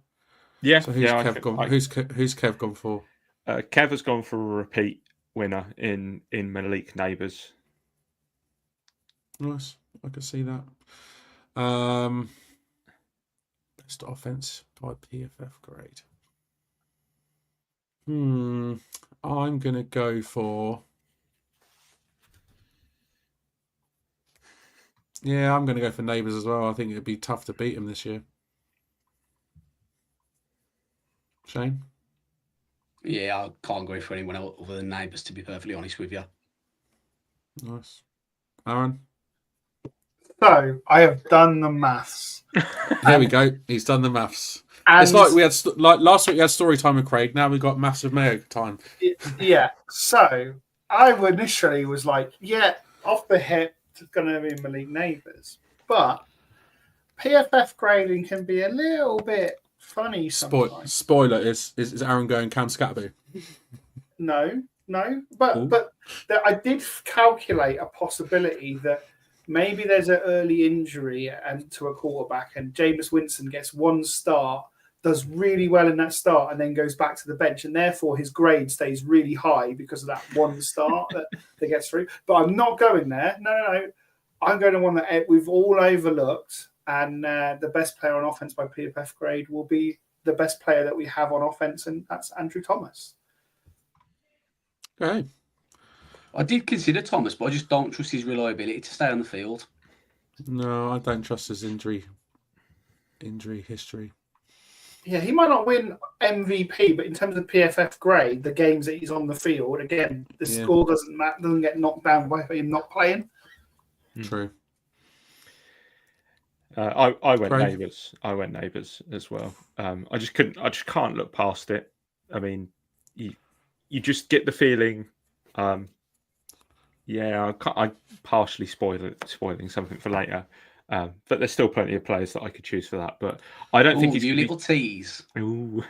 Yeah, So who's Kev gone? Who's Kev gone for? Kev has gone for a repeat winner in MetLife Neighbours. Nice, I can see that. Best offense by PFF grade. I'm gonna go for. Yeah, I'm gonna go for Neighbours as well. I think it'd be tough to beat him this year. Shane? Yeah, I can't go for anyone else other than Neighbours, to be perfectly honest with you. Nice. Aaron? So I have done the maths. There we go. He's done the maths. And It's like we had last week. We had story time with Craig. Now we've got massive Mayo time. Yeah. So I initially was like, yeah, off the hip, it's going to be MetLife Neighbours, but PFF grading can be a little bit funny sometimes. Spoiler: is Aaron going Cam Scatterby? No, but I did calculate a possibility that maybe there's an early injury to a quarterback, and Jameis Winston gets one start, does really well in that start, and then goes back to the bench, and therefore his grade stays really high because of that one start that gets through. But I'm not going there. No. I'm going to one that we've all overlooked, and the best player on offense by PFF grade will be the best player that we have on offense, and that's Andrew Thomas. Okay. I did consider Thomas, but I just don't trust his reliability to stay on the field. No, I don't trust his injury history. Yeah, he might not win MVP, but in terms of PFF grade, the games that he's on the field, again, the score doesn't get knocked down by him not playing. True. I went Neighbours. I went Neighbours as well. I just can't look past it. I mean, you just get the feeling. Yeah, I partially spoiling something for later. But there's still plenty of players that I could choose for that. But I don't think you little tease. Ooh.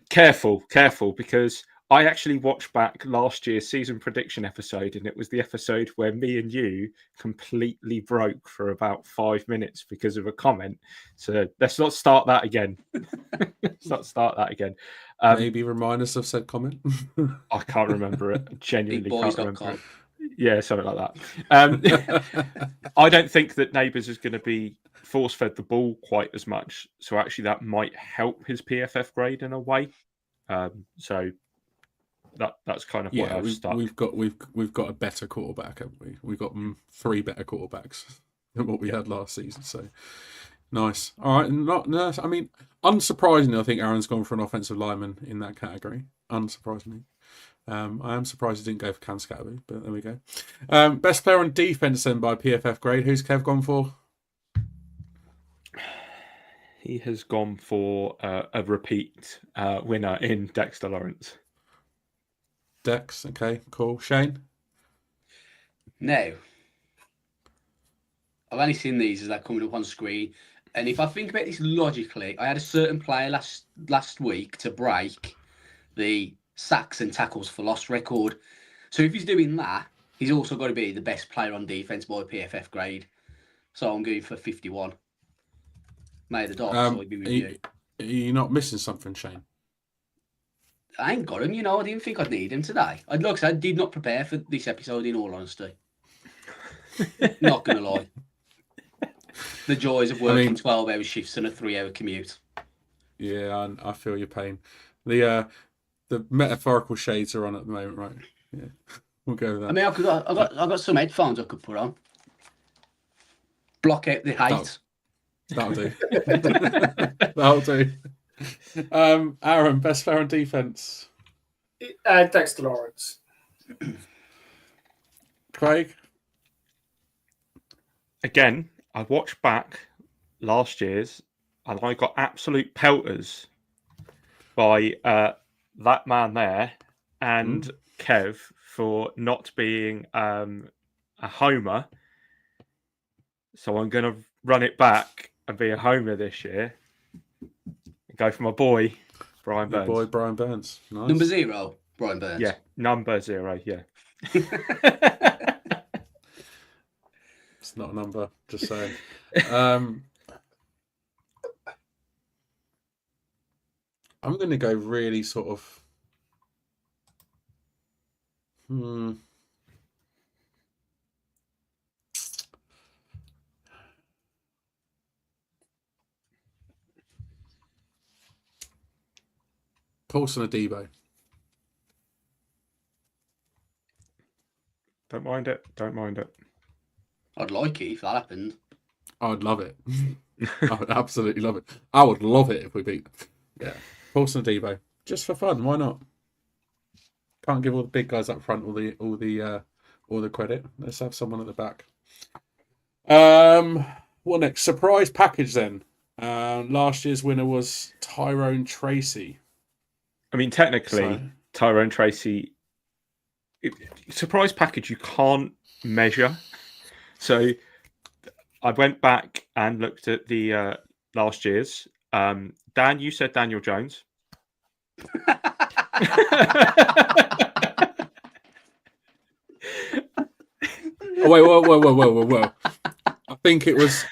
Careful, because I actually watched back last year's season prediction episode, and it was the episode where me and you completely broke for about 5 minutes because of a comment. So let's not start that again. Maybe remind us of said comment. I can't remember it. Genuinely can't remember it. Yeah, something like that. I don't think that Neighbours is going to be force-fed the ball quite as much. So actually that might help his PFF grade in a way. So that's kind of what I've stuck. We've got a better quarterback, haven't we? We've got 3 better quarterbacks than what we had last season. So nice. All right. I mean, unsurprisingly, I think Aaron's gone for an offensive lineman in that category. Unsurprisingly. I am surprised he didn't go for Cam Scatterby, but there we go. Best player on defense then by PFF grade. Who's Kev gone for? He has gone for a repeat winner in Dexter Lawrence. Dex, okay, cool. Shane? No. I've only seen these as they're coming up on screen. And if I think about this logically, I had a certain player last week to break the sacks and tackles for loss record. So if he's doing that, he's also got to be the best player on defense by PFF grade. So I'm going for 51. May the dogs always be with you. Are you not missing something, Shane? I ain't got him, I didn't think I'd need him today. I did not prepare for this episode, in all honesty. Not going to lie. The joys of working 12-hour shifts and a 3-hour commute. Yeah, I feel your pain. The metaphorical shades are on at the moment, right? Yeah, we'll go with that. I mean, I got some headphones I could put on. Block out the hate. That'll do. That'll do. Aaron, best player on defense. Dexter Lawrence. Craig. Again, I watched back last year's, and I got absolute pelters by that man there and Kev for not being a homer. So I'm going to run it back and be a homer this year. Go for my boy, Brian Burns. Boy, Brian Burns. Nice. Number 0, Brian Burns. Yeah, number 0, yeah. It's not a number. Just saying. I'm going to go really sort of. Paulson Adebo. Don't mind it. Don't mind it. I'd like it if that happened. I would love it. I would absolutely love it. I would love it if we beat them. Yeah. Paulson Adebo. Just for fun, why not? Can't give all the big guys up front all the credit. Let's have someone at the back. What next? Surprise package then. Last year's winner was Tyrone Tracy. I mean, technically, Tyrone Tracy, surprise package you can't measure. So I went back and looked at the last year's. Dan, you said Daniel Jones. Oh, wait, whoa. I think it was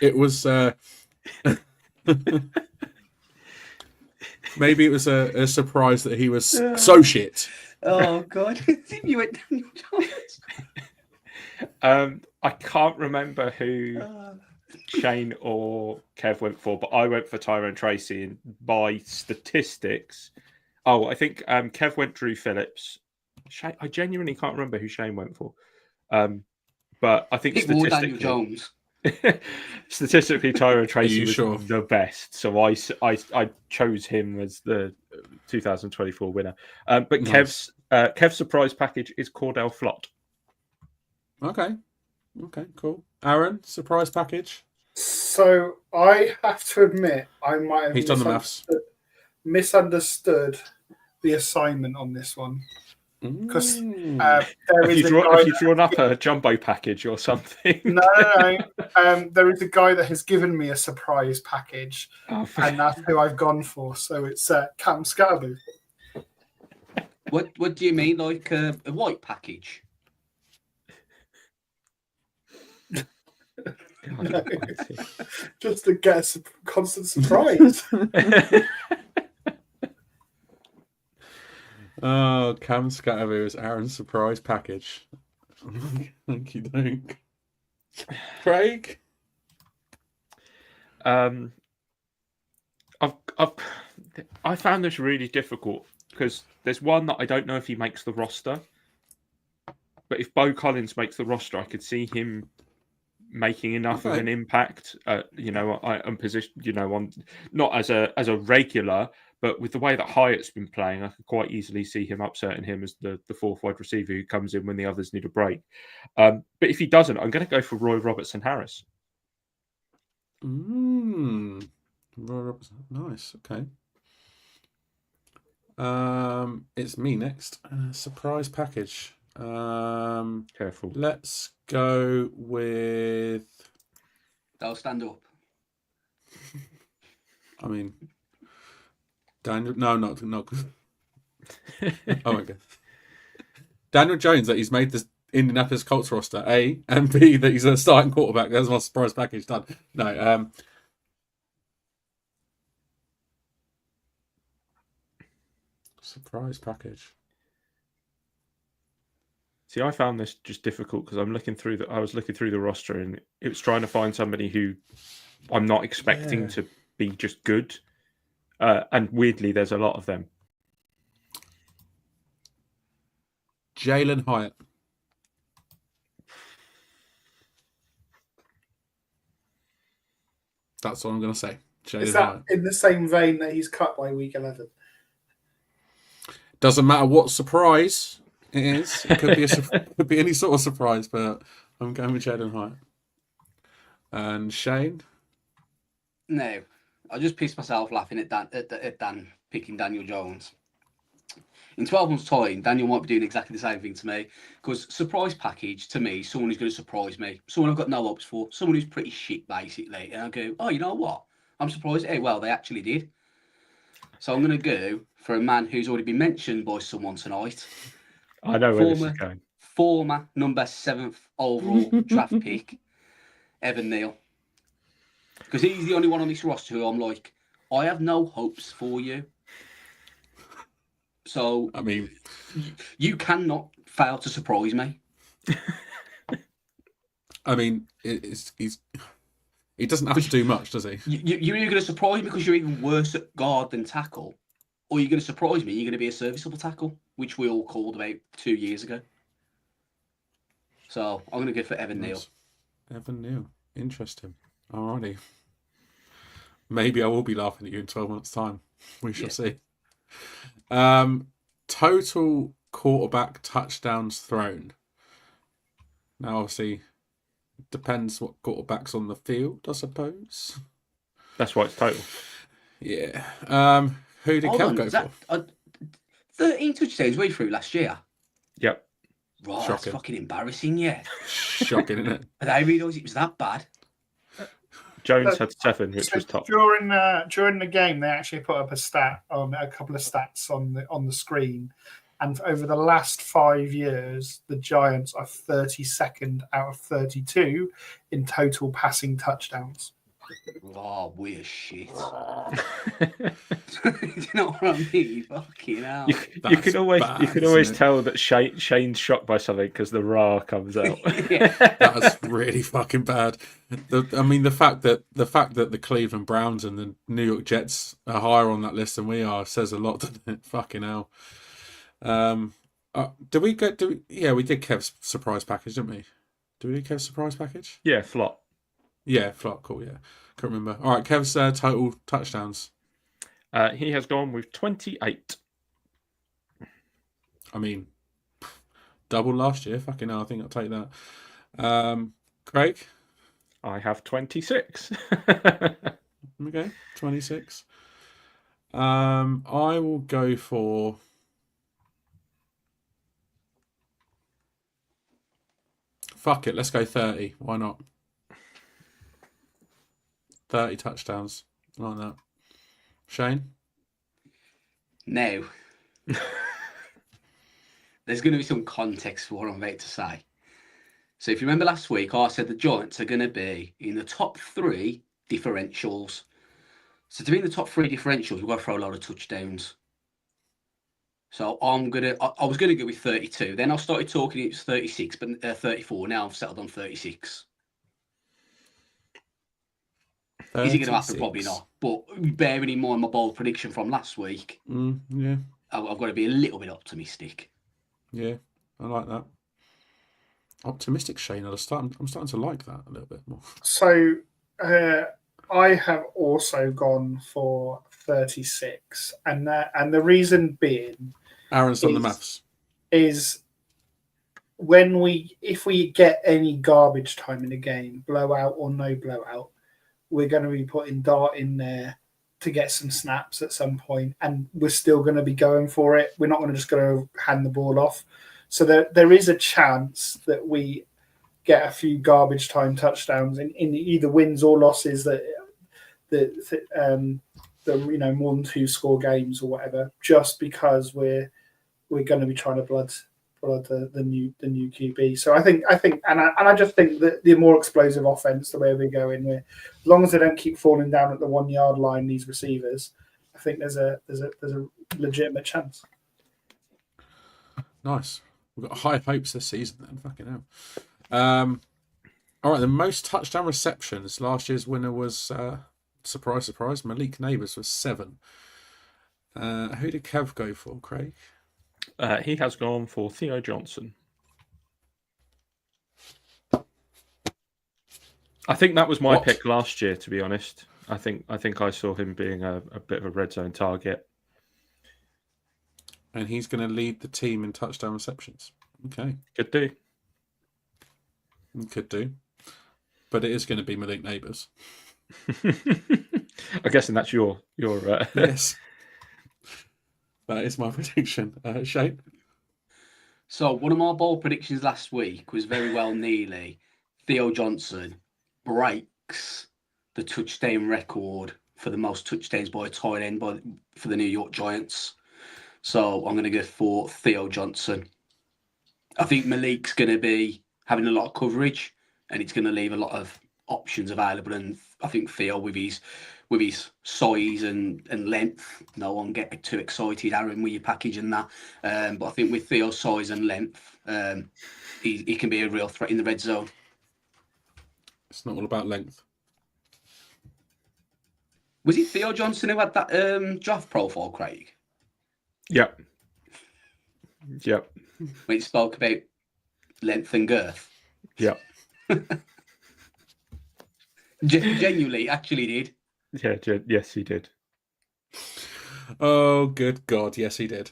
maybe it was a surprise that he was so shit. Oh God! You went Daniel Jones. I can't remember who Shane or Kev went for, but I went for Tyrone Tracy, and by statistics, I think Kev went Drew Phillips. I genuinely can't remember who Shane went for, but I think more Daniel Jones. Statistically, Tyrone Tracy was sure? the best, so I chose him as the 2024 winner. But nice. Kev's surprise package is Cordell Flott. Okay, cool. Aaron, surprise package. So I have to admit, I might have He's done the maths. Misunderstood the assignment on this one. Because have you drawn up a jumbo package or something? No. There is a guy that has given me a surprise package, and that's who I've gone for. So it's Cam Scatterboo. What do you mean, like a white package? No, just to get a constant surprise. Oh, Cam Scatterboo is Aaron's surprise package. Thank you, Luke. Craig? I found this really difficult because there's one that I don't know if he makes the roster, but if Bo Collins makes the roster, I could see him making enough of an impact. On position, on not as a regular. But with the way that Hyatt's been playing, I could quite easily see him upsetting him as the fourth wide receiver who comes in when the others need a break. But if he doesn't, I'm going to go for Roy Robertson-Harris. Roy Robertson. Nice. Okay. It's me next. Surprise package. Careful. Let's go with... I'll stand up. I mean... Daniel, no, not. Oh my God, Daniel Jones, that he's made this Indianapolis Colts roster, A, and B, that he's a starting quarterback. That's my surprise package done. No, surprise package. See, I found this just difficult because I was looking through the roster and it was trying to find somebody who I'm not expecting to be just good. And weirdly, there's a lot of them. Jalen Hyatt. That's what I'm going to say. Is that in the same vein that he's cut by week 11? Doesn't matter what surprise it is. It could be could be any sort of surprise, but I'm going with Jalen Hyatt. And Shane? No. I just pissed myself laughing at Dan picking Daniel Jones. In 12 months' time, Daniel might be doing exactly the same thing to me. Because surprise package, to me, someone who's going to surprise me. Someone I've got no hopes for. Someone who's pretty shit, basically. And I go, oh, you know what? I'm surprised. Hey, well, they actually did. So I'm going to go for a man who's already been mentioned by someone tonight. I know where this is going. Former number 7th overall draft pick. Evan Neal. Because he's the only one on this roster who I'm like, I have no hopes for you. So, I mean, you cannot fail to surprise me. I mean, he doesn't have to do much, does he? You're either going to surprise me because you're even worse at guard than tackle, or you're going to surprise me, you're going to be a serviceable tackle, which we all called about 2 years ago. So I'm going to go for Evan Neal. Evan Neal. Interesting. Alrighty. Maybe I will be laughing at you in 12 months' time. We shall see. Total quarterback touchdowns thrown. Now, obviously, depends what quarterback's on the field, I suppose. That's why it's total. Yeah. Who did Hold Kev on, go is for? that 13 touchdowns we threw last year? Yep. Right, that's Shocking. fucking embarrassing, yeah. Shocking, isn't it? I didn't realise it was that bad. Jones had 7, which was top. During the game, they actually put up a couple of stats on the screen, and over the last 5 years, the Giants are 32nd out of 32 in total passing touchdowns. Oh, we're shit. Do you know what I mean? Fucking hell. You can always tell that Shane's shocked by something because the "rah" comes out. Yeah. That's really fucking bad. The fact that the Cleveland Browns and the New York Jets are higher on that list than we are says a lot, doesn't it? Fucking hell. We did Kev's surprise package, didn't we? Did we do Kev's surprise package? Yeah, flop. Yeah, flop. Cool. Yeah, can't remember. All right, Kev's total touchdowns. He has gone with 28. I mean, double last year. Fucking hell, I think I'll take that. Craig? I have 26. Okay, 26. I will go for... Fuck it, let's go 30. Why not? 30 touchdowns. I like that. Shane? Now, there's going to be some context for what I'm about to say. So if you remember last week, I said the Giants are going to be in the top 3 differentials. So to be in the top 3 differentials, we've got to throw a lot of touchdowns. So I was going to go with 32. Then I started talking, it was 36, but 34. Now I've settled on 36. 36. Is it going to happen? Probably not. But bearing in mind my bold prediction from last week, yeah, I've got to be a little bit optimistic. Yeah, I like that. Optimistic, Shane. I'm starting to like that a little bit more. So I have also gone for 36, and the reason being, Aaron's done the maths. Is if we get any garbage time in the game, blowout or no blowout, we're going to be putting Dart in there to get some snaps at some point, and we're still going to be going for it. We're not going to just go hand the ball off. So there is a chance that we get a few garbage time touchdowns in either wins or losses that more than 2 score games or whatever, just because we're going to be trying to blood the new QB. So I think I just think that the more explosive offense, the way we're going, as long as they don't keep falling down at the 1 yard line, these receivers, I think there's a legitimate chance. Nice. We've got high hopes this season then. Fucking hell. All right, the most touchdown receptions. Last year's winner was, surprise, surprise, Malik Neighbours was 7. Who did Kev go for, Craig? He has gone for Theo Johnson. I think that was my pick last year, to be honest. I think I saw him being a bit of a red zone target. And he's going to lead the team in touchdown receptions. Okay. Could do. Could do. But it is going to be Malik Neighbours. I'm guessing that's your Yes. That is my prediction. Shane? So one of my bold predictions last week was very well nearly Theo Johnson breaks the touchdown record for the most touchdowns by a tight end for the New York Giants. So I'm going to go for Theo Johnson. I think Malik's going to be having a lot of coverage, and it's going to leave a lot of options available, and I think Theo with his size and length, no one get too excited, Aaron, with your package and that. But I think with Theo's size and length, he can be a real threat in the red zone. It's not all about length. Was it Theo Johnson who had that draft profile, Craig? Yep. When he spoke about length and girth. Yep. Genuinely, actually did. Yeah. Yes, he did. Oh, good God. Yes, he did.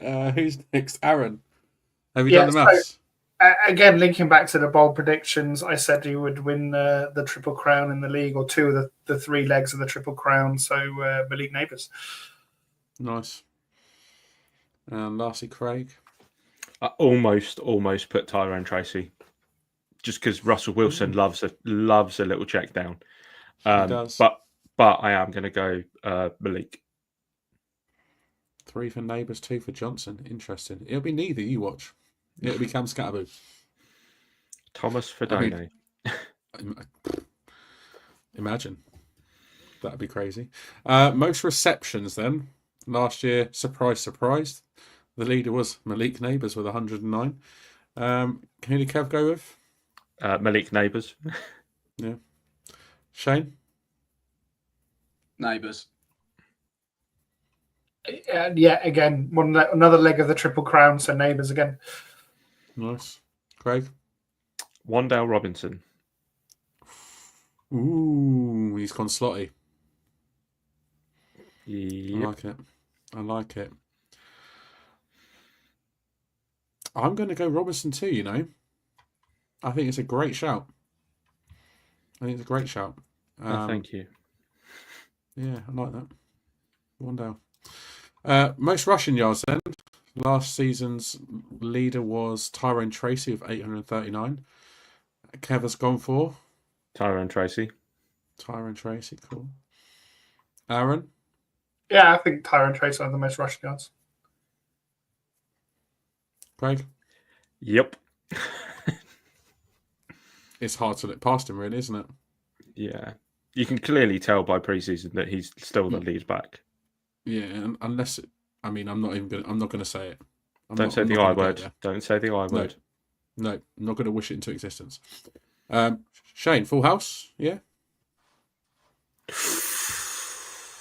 Who's next? Aaron. Have you done the maths? Again, linking back to the bold predictions, I said he would win the Triple Crown in the league, or two of the three legs of the Triple Crown. So Malik Neighbours. Nice. And lastly, Craig. I almost put Tyrone Tracy, just because Russell Wilson loves a little check down. He does. But I am going to go Malik. 3 for Neighbours, 2 for Johnson. Interesting. It'll be neither you watch. It'll be Cam Scatterboo. Thomas Fedone. Imagine. That'd be crazy. Most receptions then. Last year, surprise. The leader was Malik Neighbours with 109. Who did Kev go with? Malik Neighbours. Yeah. Shane? Neighbours. Yeah, again, another leg of the Triple Crown, so Neighbours again. Nice. Craig? Wan'Dale Robinson. Ooh, he's gone slotty. Yep. I like it. I'm going to go Robinson too, you know. I think it's a great shout. Thank you. Yeah, I like that. Wan'Dale. Most rushing yards then. Last season's leader was Tyrone Tracy with 839. Kev has gone for? Tyrone Tracy, cool. Aaron? Yeah, I think Tyrone Tracy had the most rushing yards. Craig? Yep. It's hard to look past him, really, isn't it? Yeah. You can clearly tell by preseason that he's still the lead back. Yeah, unless I'm not going to say it. Don't say the I word. No, I'm not going to wish it into existence. Shane, full house, yeah?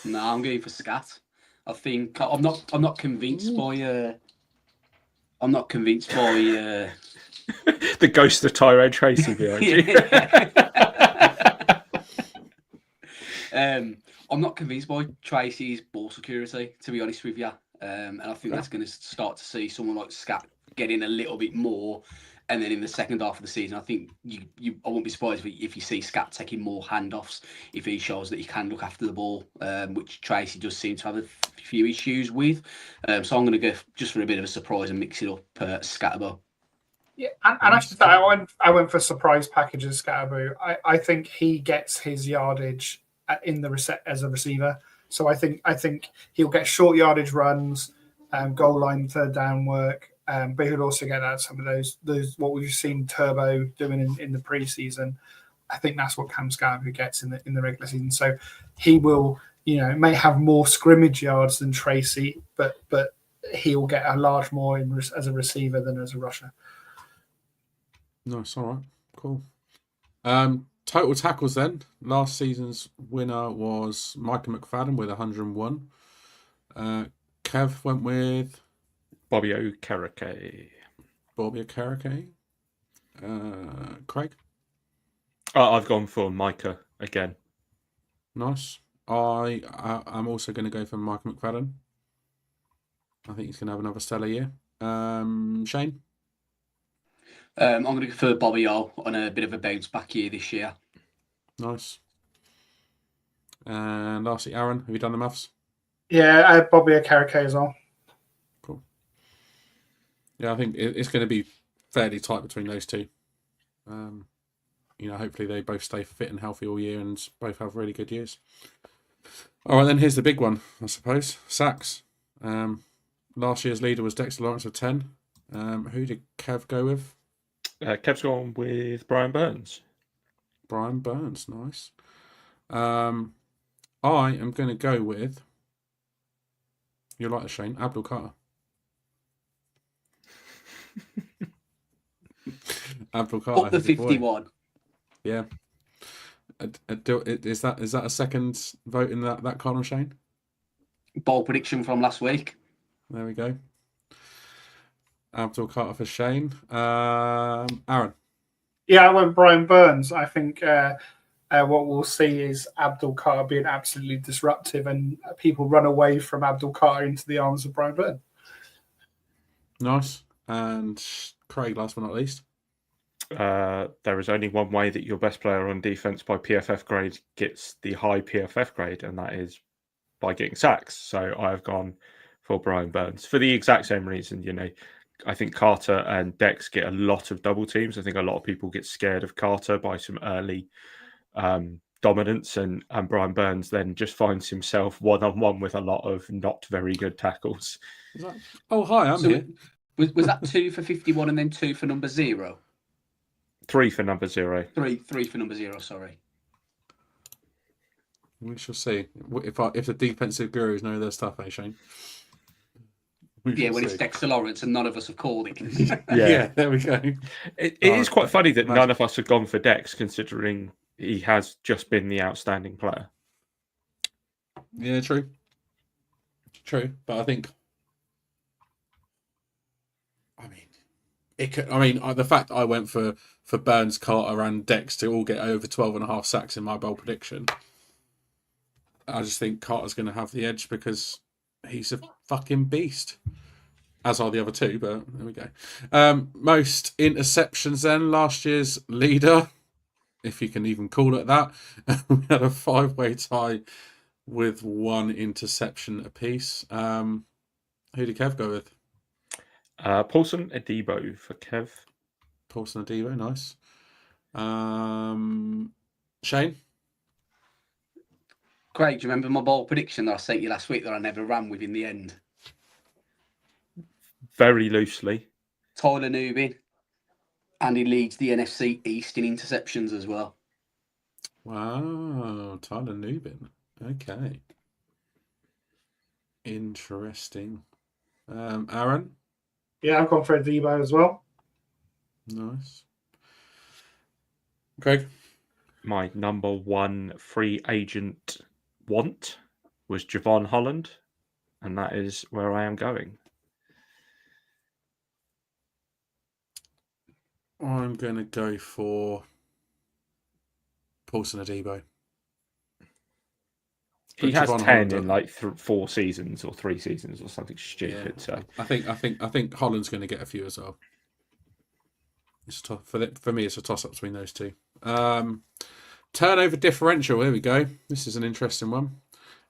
No, I'm going for Scat. I think I'm not convinced by the ghost of Tyrone Tracy behind you. I'm not convinced by Tracy's ball security, to be honest with you. And I think that's going to start to see someone like Scat getting a little bit more. And then in the second half of the season, I think I won't be surprised if you see Scat taking more handoffs if he shows that he can look after the ball, which Tracy does seem to have a few issues with. So I'm going to go just for a bit of a surprise and mix it up, Scatterbo. Yeah, and I should say I went for surprise packages, Scatterboo. I think he gets his yardage in the as a receiver. So I think he'll get short yardage runs, goal line, third down work. But he'll also get out some of those what we've seen Turbo doing in the preseason. I think that's what Cam Scatterboo gets in the regular season. So he will, may have more scrimmage yards than Tracy, but he'll get a large more as a receiver than as a rusher. Nice, all right, cool. Total tackles then. Last season's winner was Michael McFadden with 101. Kev went with Bobby Okereke. Craig? I've gone for Micah again. Nice. I'm also going to go for Michael McFadden. I think he's going to have another stellar year. Shane? I'm going to go for Bobby O on a bit of a bounce back year this year. Nice. And lastly, Aaron, have you done the maths? Yeah, I had Bobby Okereke as well. Cool. Yeah, I think it's going to be fairly tight between those two. Hopefully they both stay fit and healthy all year and both have really good years. All right, then here's the big one, I suppose. Sacks. Last year's leader was Dexter Lawrence with 10. Who did Kev go with? Kev's gone with Brian Burns. Brian Burns, nice. I am going to go with, you like it, Shane, Abdul Carter. Abdul Carter. Up the 51. Yeah. Is that a second vote in that corner, Shane? Bowl prediction from last week. There we go. Abdul Carter for Shane. Aaron. Yeah, I went Brian Burns. I think what we'll see is Abdul Carter being absolutely disruptive and people run away from Abdul Carter into the arms of Brian Burns. Nice. And Craig, last but not least. There is only one way that your best player on defense by PFF grade gets the high PFF grade, and that is by getting sacks. So I've gone for Brian Burns for the exact same reason. You know, I think Carter and Dex get a lot of double teams. I think a lot of people get scared of Carter by some early dominance, and Brian Burns then just finds himself one-on-one with a lot of not very good tackles. Oh, hi, I'm here. Was that 2 for 51 and then 2 for number 0? 3 for number 0. 3 for number 0, sorry. We shall see. If the defensive gurus know their stuff, Shane? Yeah, when it's Dexter Lawrence and none of us have called it. Yeah, there we go. It is quite funny that none of us have gone for Dex, considering he has just been the outstanding player. Yeah, true. But I think, the fact I went for Burns, Carter, and Dex to all get over 12.5 sacks in my bowl prediction, I just think Carter's going to have the edge because he's a fucking beast. As are the other two, but there we go. Most interceptions then, last year's leader, if you can even call it that. We had a 5-way tie with 1 interception apiece. Who did Kev go with? Paulson Adebo for Kev. Paulson Adebo, nice. Shane? Craig, do you remember my bowl prediction that I sent you last week that I never ran with in the end? Very loosely. Tyler Nubin. And he leads the NFC East in interceptions as well. Wow, Tyler Nubin. Okay. Interesting. Aaron? Yeah, I've gone for Adebo as well. Nice. Craig? My number 1 free agent want was Javon Holland, and that is where I am going. I'm going to go for Paulson Adebo. He has 10 in like 4 seasons or 3 seasons or something stupid. Yeah. So I think Holland's going to get a few as well. It's for me, it's a toss up between those two. Turnover differential. Here we go. This is an interesting one.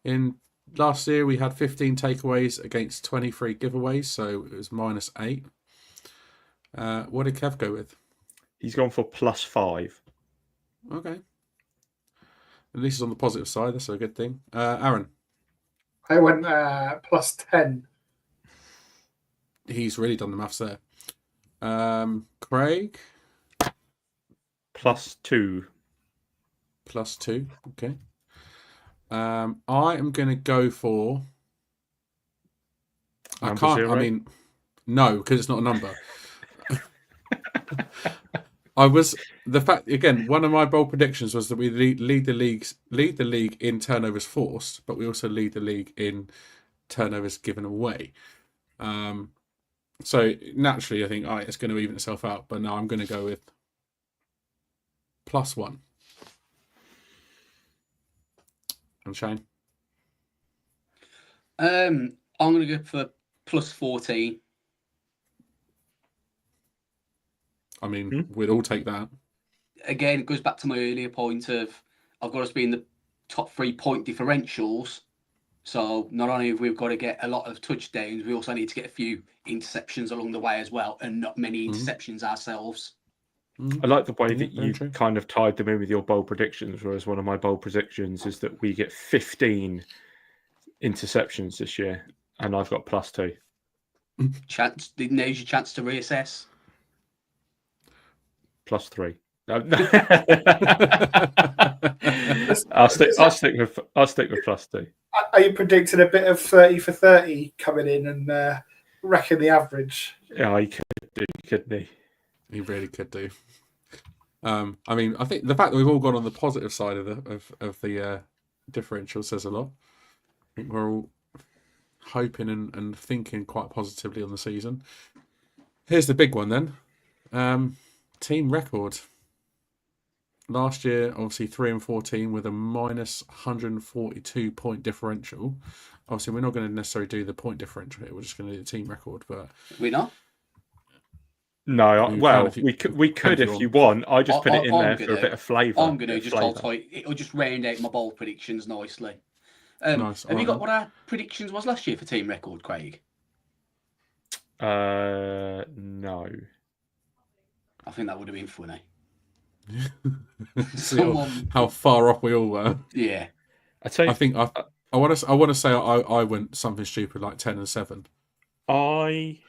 In last year, we had 15 takeaways against 23 giveaways, so it was -8. What did Kev go with? He's gone for +5. Okay. At least it's on the positive side. That's a good thing. Aaron? I went +10. He's really done the maths there. Craig? +2. +2. Okay. I am going to go for... Number 0? No, because it's not a number. One of my bold predictions was that we lead the league in turnovers forced, but we also lead the league in turnovers given away. So naturally, I think it's going to even itself out. But now I'm going to go with +1. And Shane? I'm going to go for +14. We'd all take that. Again, it goes back to my earlier point of I've got us being the top 3 point differentials. So not only have we got to get a lot of touchdowns, we also need to get a few interceptions along the way as well, and not many interceptions ourselves. I like the way that you kind of tied them in with your bold predictions, whereas one of my bold predictions is that we get 15 interceptions this year, and I've got +2. Now's your chance to reassess. +3. No. I'll stick with +2. Are you predicting a bit of 30 for 30 coming in and wrecking the average? Yeah, he could do, couldn't he? He really could do. I mean, I think the fact that we've all gone on the positive side of the differential says a lot. I think we're all hoping and thinking quite positively on the season. Here's the big one then. Team record. Last year, obviously 3-14 with a minus 142 point differential. Obviously, we're not going to necessarily do the point differential here. We're just going to do the team record. But We're not? No, You well, can if you- we could if you want. I just put it in there for a gonna- bit of flavour. I'm going to just hold tight. It'll just round out my bold predictions nicely. Nice. Have you Alright got then. what our predictions was last year for team record, Craig? No. I think that would have been funny. See Someone- how far off we all were. Yeah. I tell you, I think I want to say I went something stupid like 10-7. I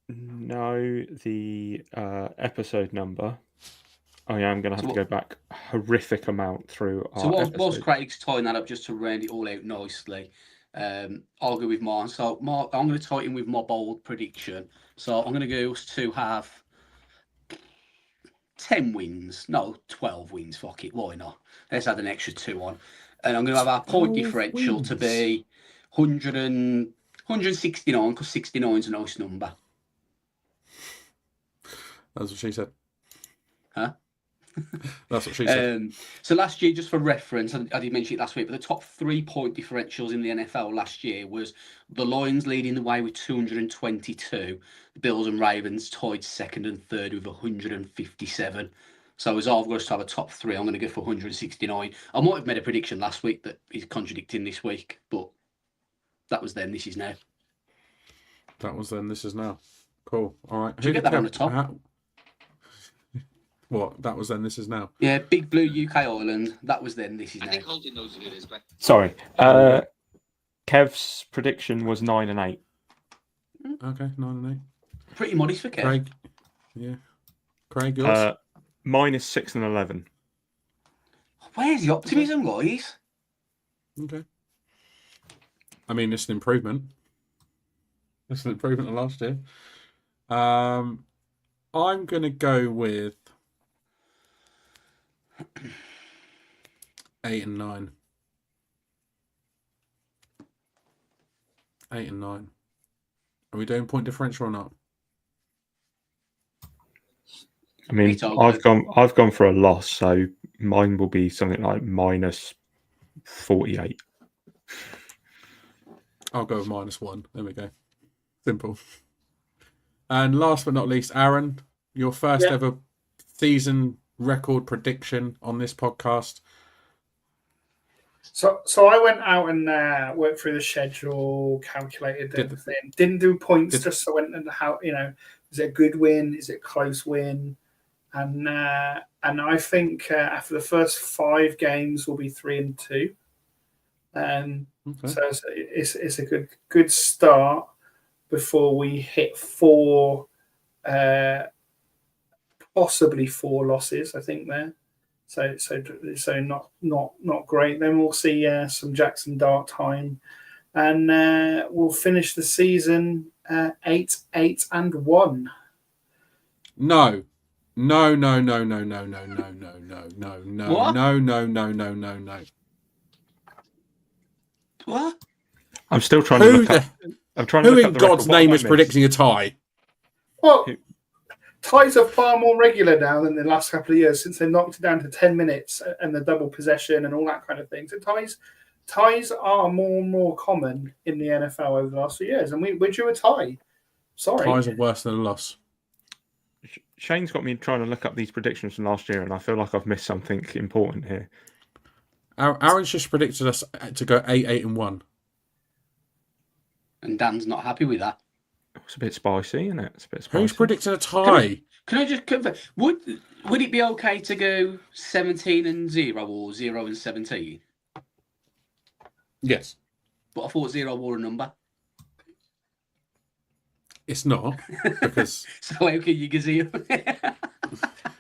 know the episode number. I am going to have to go back a horrific amount through our So whilst episodes. Craig's tying that up just to round it all out nicely, I'll go with mine. So I'm going to tie it in with my bold prediction. So I'm going to go to have 10 wins. No, 12 wins. Fuck it. Why not? Let's add an extra 2 on. And I'm going to have our point 12 differential to wins. be 169, because 69 is a nice number. That's what she said. Huh? That's what she said. So last year, just for reference, I did mention it last week, but the top 3 point differentials in the NFL last year was the Lions leading the way with 222, the Bills and Ravens tied second and third with 157. So as I've got to have a top 3, I'm going to go for 169. I might have made a prediction last week that is contradicting this week, but that was then. This is now. That was then. This is now. Cool. All right. Did you get that on the top? What? That was then. This is now. Yeah, Big Blue UK Island. That was then. This is now. Holden knows who it is, but Sorry. Kev's prediction was 9 and 8. Okay. 9-8. Pretty modest for Kev. Craig. Yeah. Craig, yours. Mine is 6 and 11. Where's the optimism, guys? Okay. I mean, it's an improvement. It's an improvement on last year. I'm going to go with 8 and 9. 8 and 9. Are we doing point differential or not? I mean, It's all I've gone for a loss, so mine will be something like minus 48. I'll go with -1. There we go. Simple. And last but not least, Aaron, your first ever season record prediction on this podcast. So I went out and worked through the schedule, calculated everything. Didn't do points, just so I went and how, is it a good win? Is it a close win? And I think after the first 5 games we'll be 3-2. Okay. So it's a good start before we hit 4, possibly 4 losses. I think there. So not great. Then we'll see some Jackson Dart time, and we'll finish the season 8-1. No. What? What? I'm still trying to look up. I'm trying to Who look in up the God's record. name What is am I predicting a tie? Well, ties are far more regular now than the last couple of years, since they knocked it down to 10 minutes and the double possession and all that kind of thing. So ties are more and more common in the NFL over the last few years, and we're due a tie. Sorry. Ties are worse than a loss. Shane's got me trying to look up these predictions from last year, and I feel like I've missed something important here. Aaron's just predicted us to go 8-1. And Dan's not happy with that. It's a bit spicy, isn't it? It's a bit spicy. Who's predicting a tie? Can I just confirm? Would it be okay to go 17-0 or 0-17? Yes. But I thought 0 were a number. It's not, because So how can you go 0?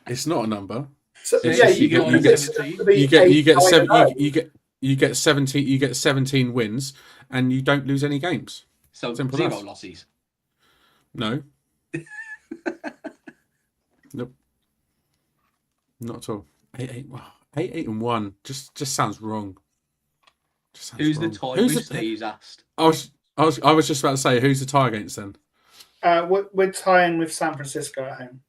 it's not a number, So, So yeah, you you get- you get 17 wins, and you don't lose any games. So Simple 0 as. losses. No. Nope. Not at all. 8-8-1 just sounds wrong. Just sounds Who's wrong. the tie with? He's asked. I was just about to say, who's the tie against then? We're tying with San Francisco at home.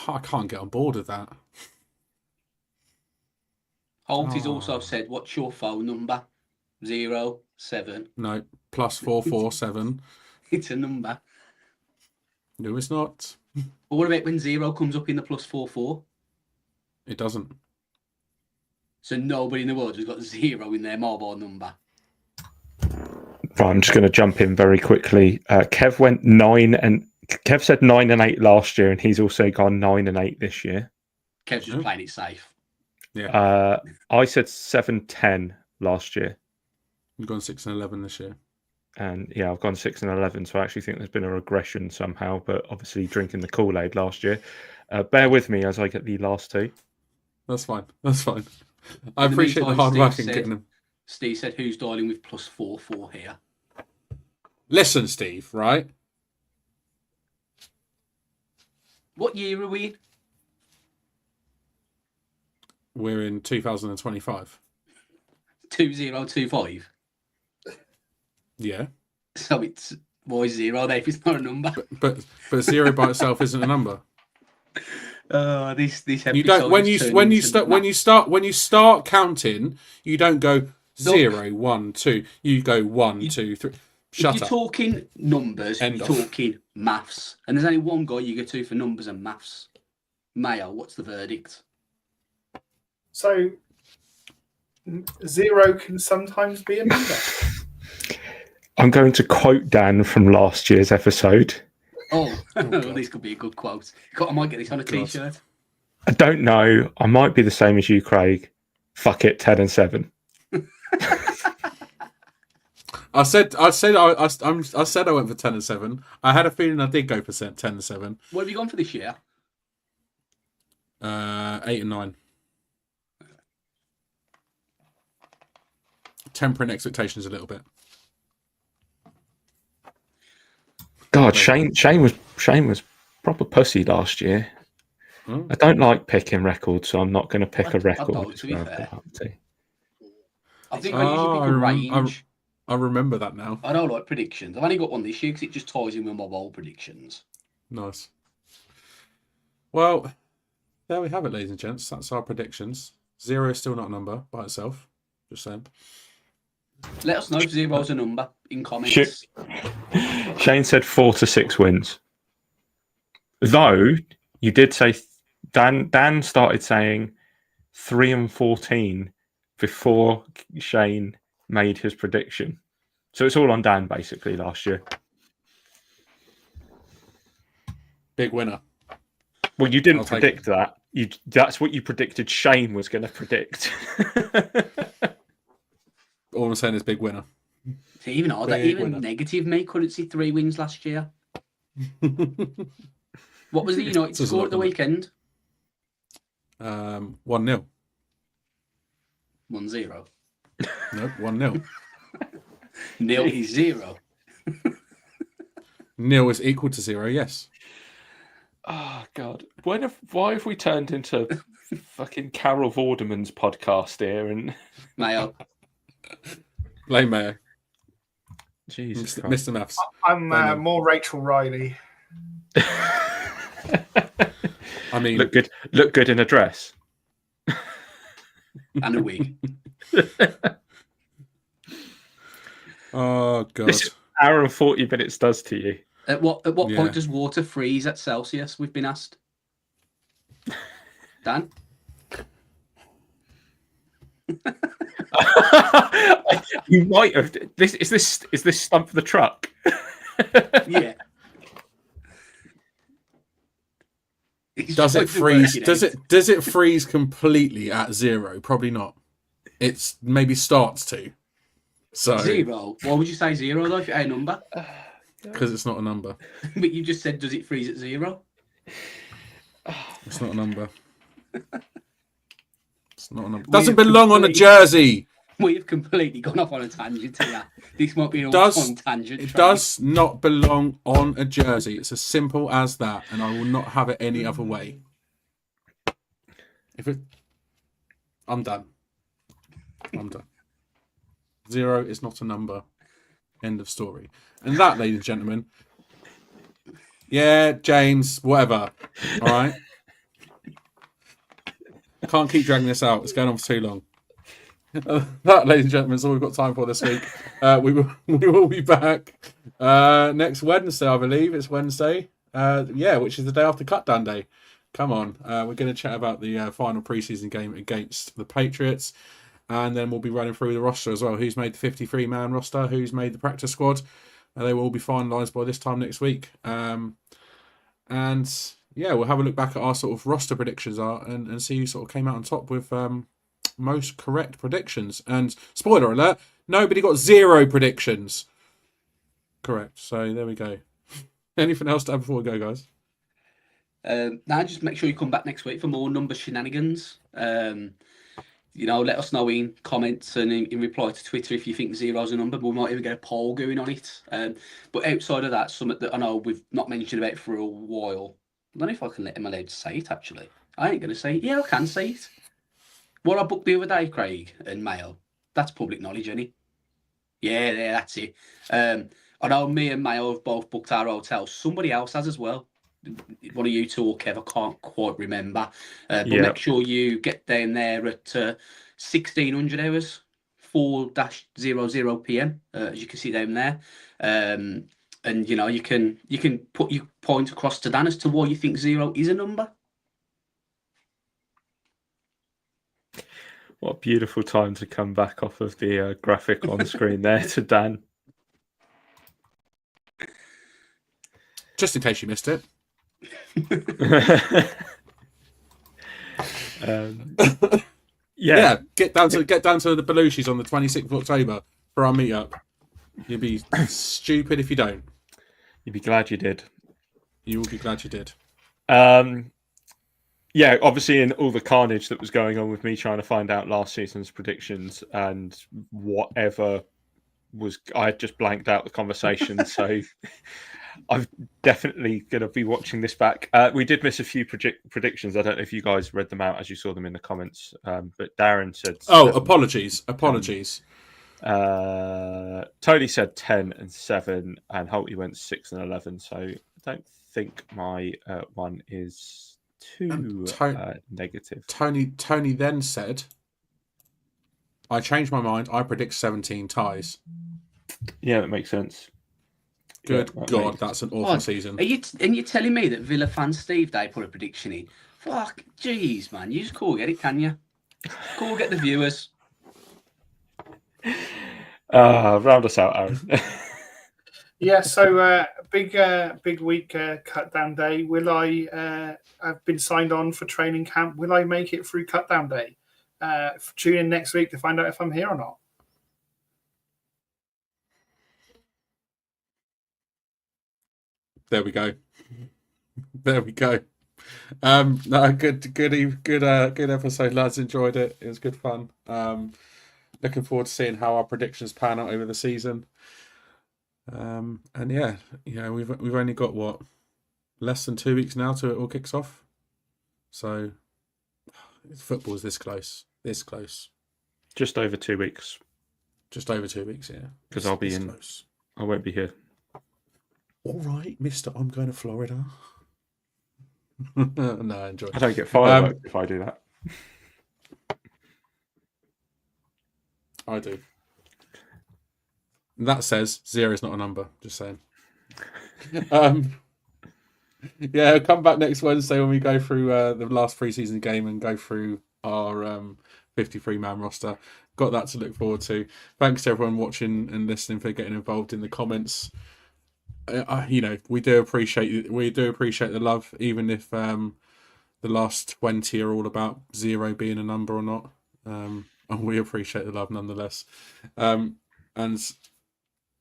I can't get on board with that. Holt has also said, "What's your phone number?" 07. No, +447. It's a number. No, it's not. But what about when 0 comes up in the +44? It doesn't. So nobody in the world has got 0 in their mobile number. Right, I'm just going to jump in very quickly. Kev went 9 and Kev said 9 and 8 last year, and he's also gone 9 and 8 this year. Kev's just playing it safe. Yeah. I said 7-10 last year. You've gone 6 and 11 this year. And yeah, I've gone 6 and 11. So I actually think there's been a regression somehow, but obviously drinking the Kool-Aid last year. Bear with me as I get the last two. That's fine. That's fine. I In the appreciate the meantime, hard Steve work in said- getting them. Steve said, "Who's dialing with +44 here?" Listen, Steve, right? What year are we in? We're in 2025. 2025. Yeah. So it's why 0 there if it's not a number? But 0 by itself isn't a number. This You don't when you start counting, you don't go 0, 1, 2. You go 1, 2, 3. Shut If you're up. talking numbers, End you're of. talking maths. And there's only one guy you go to for numbers and maths. Mayo, what's the verdict? So 0 can sometimes be a number. I'm going to quote Dan from last year's episode. Oh, God. this could be a good quote. I might get this on a God. t-shirt. I don't know. I might be the same as you, Craig. Fuck it, 10 and 7. I said I went for 10 and 7. I had a feeling I did go for 10 and 7. What have you gone for this year? 8 and 9. Tempering expectations a little bit. God, Shane was proper pussy last year. I don't like picking records, so I'm not going to pick a record. don't, to be fair. I think I Oh, usually pick a range. I remember that now. I don't like predictions. I've only got one this year because it just ties in with my bowl predictions. Nice. Well, there we have it, ladies and gents. That's our predictions. 0 is still not a number by itself. Just saying. Let us know if 0's a number in comments. Shane said 4 to 6 wins. Though you did say Dan started saying 3 and 14 before Shane made his prediction. So it's all on Dan basically last year. Big winner. Well, you didn't I'll take predict that. That's what you predicted Shane was going to predict. All I'm saying is big winner. See, even odd, Big even winner. negative me couldn't see 3 wins last year. What was the United Says a score lot, at the doesn't weekend? 1-0. 1-0. Nope, 1-0. Nil is 0. Nil is equal to 0, yes. Oh God! Why have we turned into fucking Carol Vorderman's podcast here? And Mayo. Blame Mayo. Jesus, Mr. Maths. I'm more Rachel Riley. I mean, look good in a dress. And a wig. oh God. This is an hour and 40 minutes does to you. At what Yeah. point does water freeze at Celsius? We've been asked. Dan? You might have. Is this stump the truck? Yeah. Does it freeze? Does it freeze completely at 0? Probably not. It's maybe starts to. So 0? Why would you say 0 though if you had a number? Because it's not a number. But you just said, does it freeze at 0? It's not a number. It's not a number. Doesn't belong on a jersey. We have completely gone off on a tangent here. This might be an all-time tangent. It does not belong on a jersey. It's as simple as that, and I will not have it any other way. I'm done. 0 is not a number. End of story. And that, ladies and gentlemen, yeah, James, whatever. All right. I can't keep dragging this out. It's going on for too long. That, ladies and gentlemen, is all we've got time for this week. We will be back next Wednesday, I believe. It's Wednesday. Which is the day after Cut Down Day. Come on. We're going to chat about the final preseason game against the Patriots. And then we'll be running through the roster as well. Who's made the 53-man roster? Who's made the practice squad? They will all be finalised by this time next week. We'll have a look back at our sort of roster predictions and see who sort of came out on top with most correct predictions. And spoiler alert, nobody got 0 predictions correct. So there we go. Anything else to add before we go, guys? Now, just make sure you come back next week for more number shenanigans. Let us know in comments and in reply to Twitter if you think 0 is a number. We might even get a poll going on it. But outside of that, something that I know we've not mentioned about for a while. I don't know if I can let him allowed to say it, actually. I ain't going to say it. Yeah, I can say it. What I booked the other day, Craig, and Mail, that's public knowledge, isn't it? Yeah, that's it. I know me and Mail have both booked our hotels. Somebody else has as well. One of you two or Kev, I can't quite remember. But make sure you get down there at 1600 hours, 4-00 PM, as you can see down there. And you can put your point across to Dan as to why you think 0 is a number. What a beautiful time to come back off of the graphic on screen there to Dan. Just in case you missed it. Get down to the Belushi's on the 26th of October for our meetup. You'll be stupid if you don't. You'll be glad you did. You will be glad you did. Obviously in all the carnage that was going on with me trying to find out last season's predictions and whatever was, I just blanked out the conversation. So I'm definitely going to be watching this back. We did miss a few predictions. I don't know if you guys read them out as you saw them in the comments. But Darren said... apologies. Tony said 10 and 7, and Holty went 6 and 11. So I don't think my one is too negative. Tony then said, I changed my mind. I predict 17 ties. Yeah, that makes sense. Good God, that's an awful season. And you're telling me that Villa fan Steve Day put a prediction in? Fuck, jeez, man. You just get it, can you? Get the viewers. Round us out, Aaron. Yeah, so big week, Cut Down Day. Will I've been signed on for training camp. Will I make it through Cut Down Day? Tune in next week to find out if I'm here or not. There we go. Good episode, lads. Enjoyed it. It was good fun. Looking forward to seeing how our predictions pan out over the season. We've only got less than 2 weeks now till it all kicks off. So football's this close. Just over 2 weeks. Just over 2 weeks, yeah. Because I'll be in. Close. I won't be here. All right, Mister. I'm going to Florida. No, enjoy. I don't get fireworks if I do that. I do. That says 0 is not a number. Just saying. Come back next Wednesday when we go through the last preseason game and go through our 53-man roster. Got that to look forward to. Thanks to everyone watching and listening for getting involved in the comments. We do appreciate the love, even if the last 20 are all about 0 being a number or not. And we appreciate the love nonetheless. And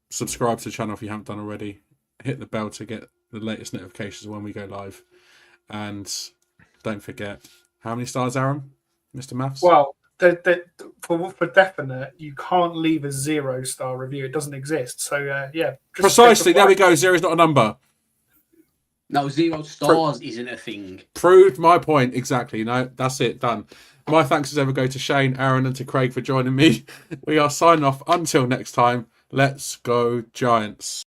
subscribe to the channel if you haven't done already. hit the bell to get the latest notifications when we go live. And don't forget, how many stars, Aaron? Mr. Maths? Well, for definite, you can't leave a 0-star review. It doesn't exist. So, yeah. Precisely. There we go. 0 is not a number. No, 0 stars isn't a thing. Proved my point. Exactly. No, that's it. Done. My thanks as ever go to Shane, Aaron, and to Craig for joining me. We are signing off. Until next time, let's go Giants.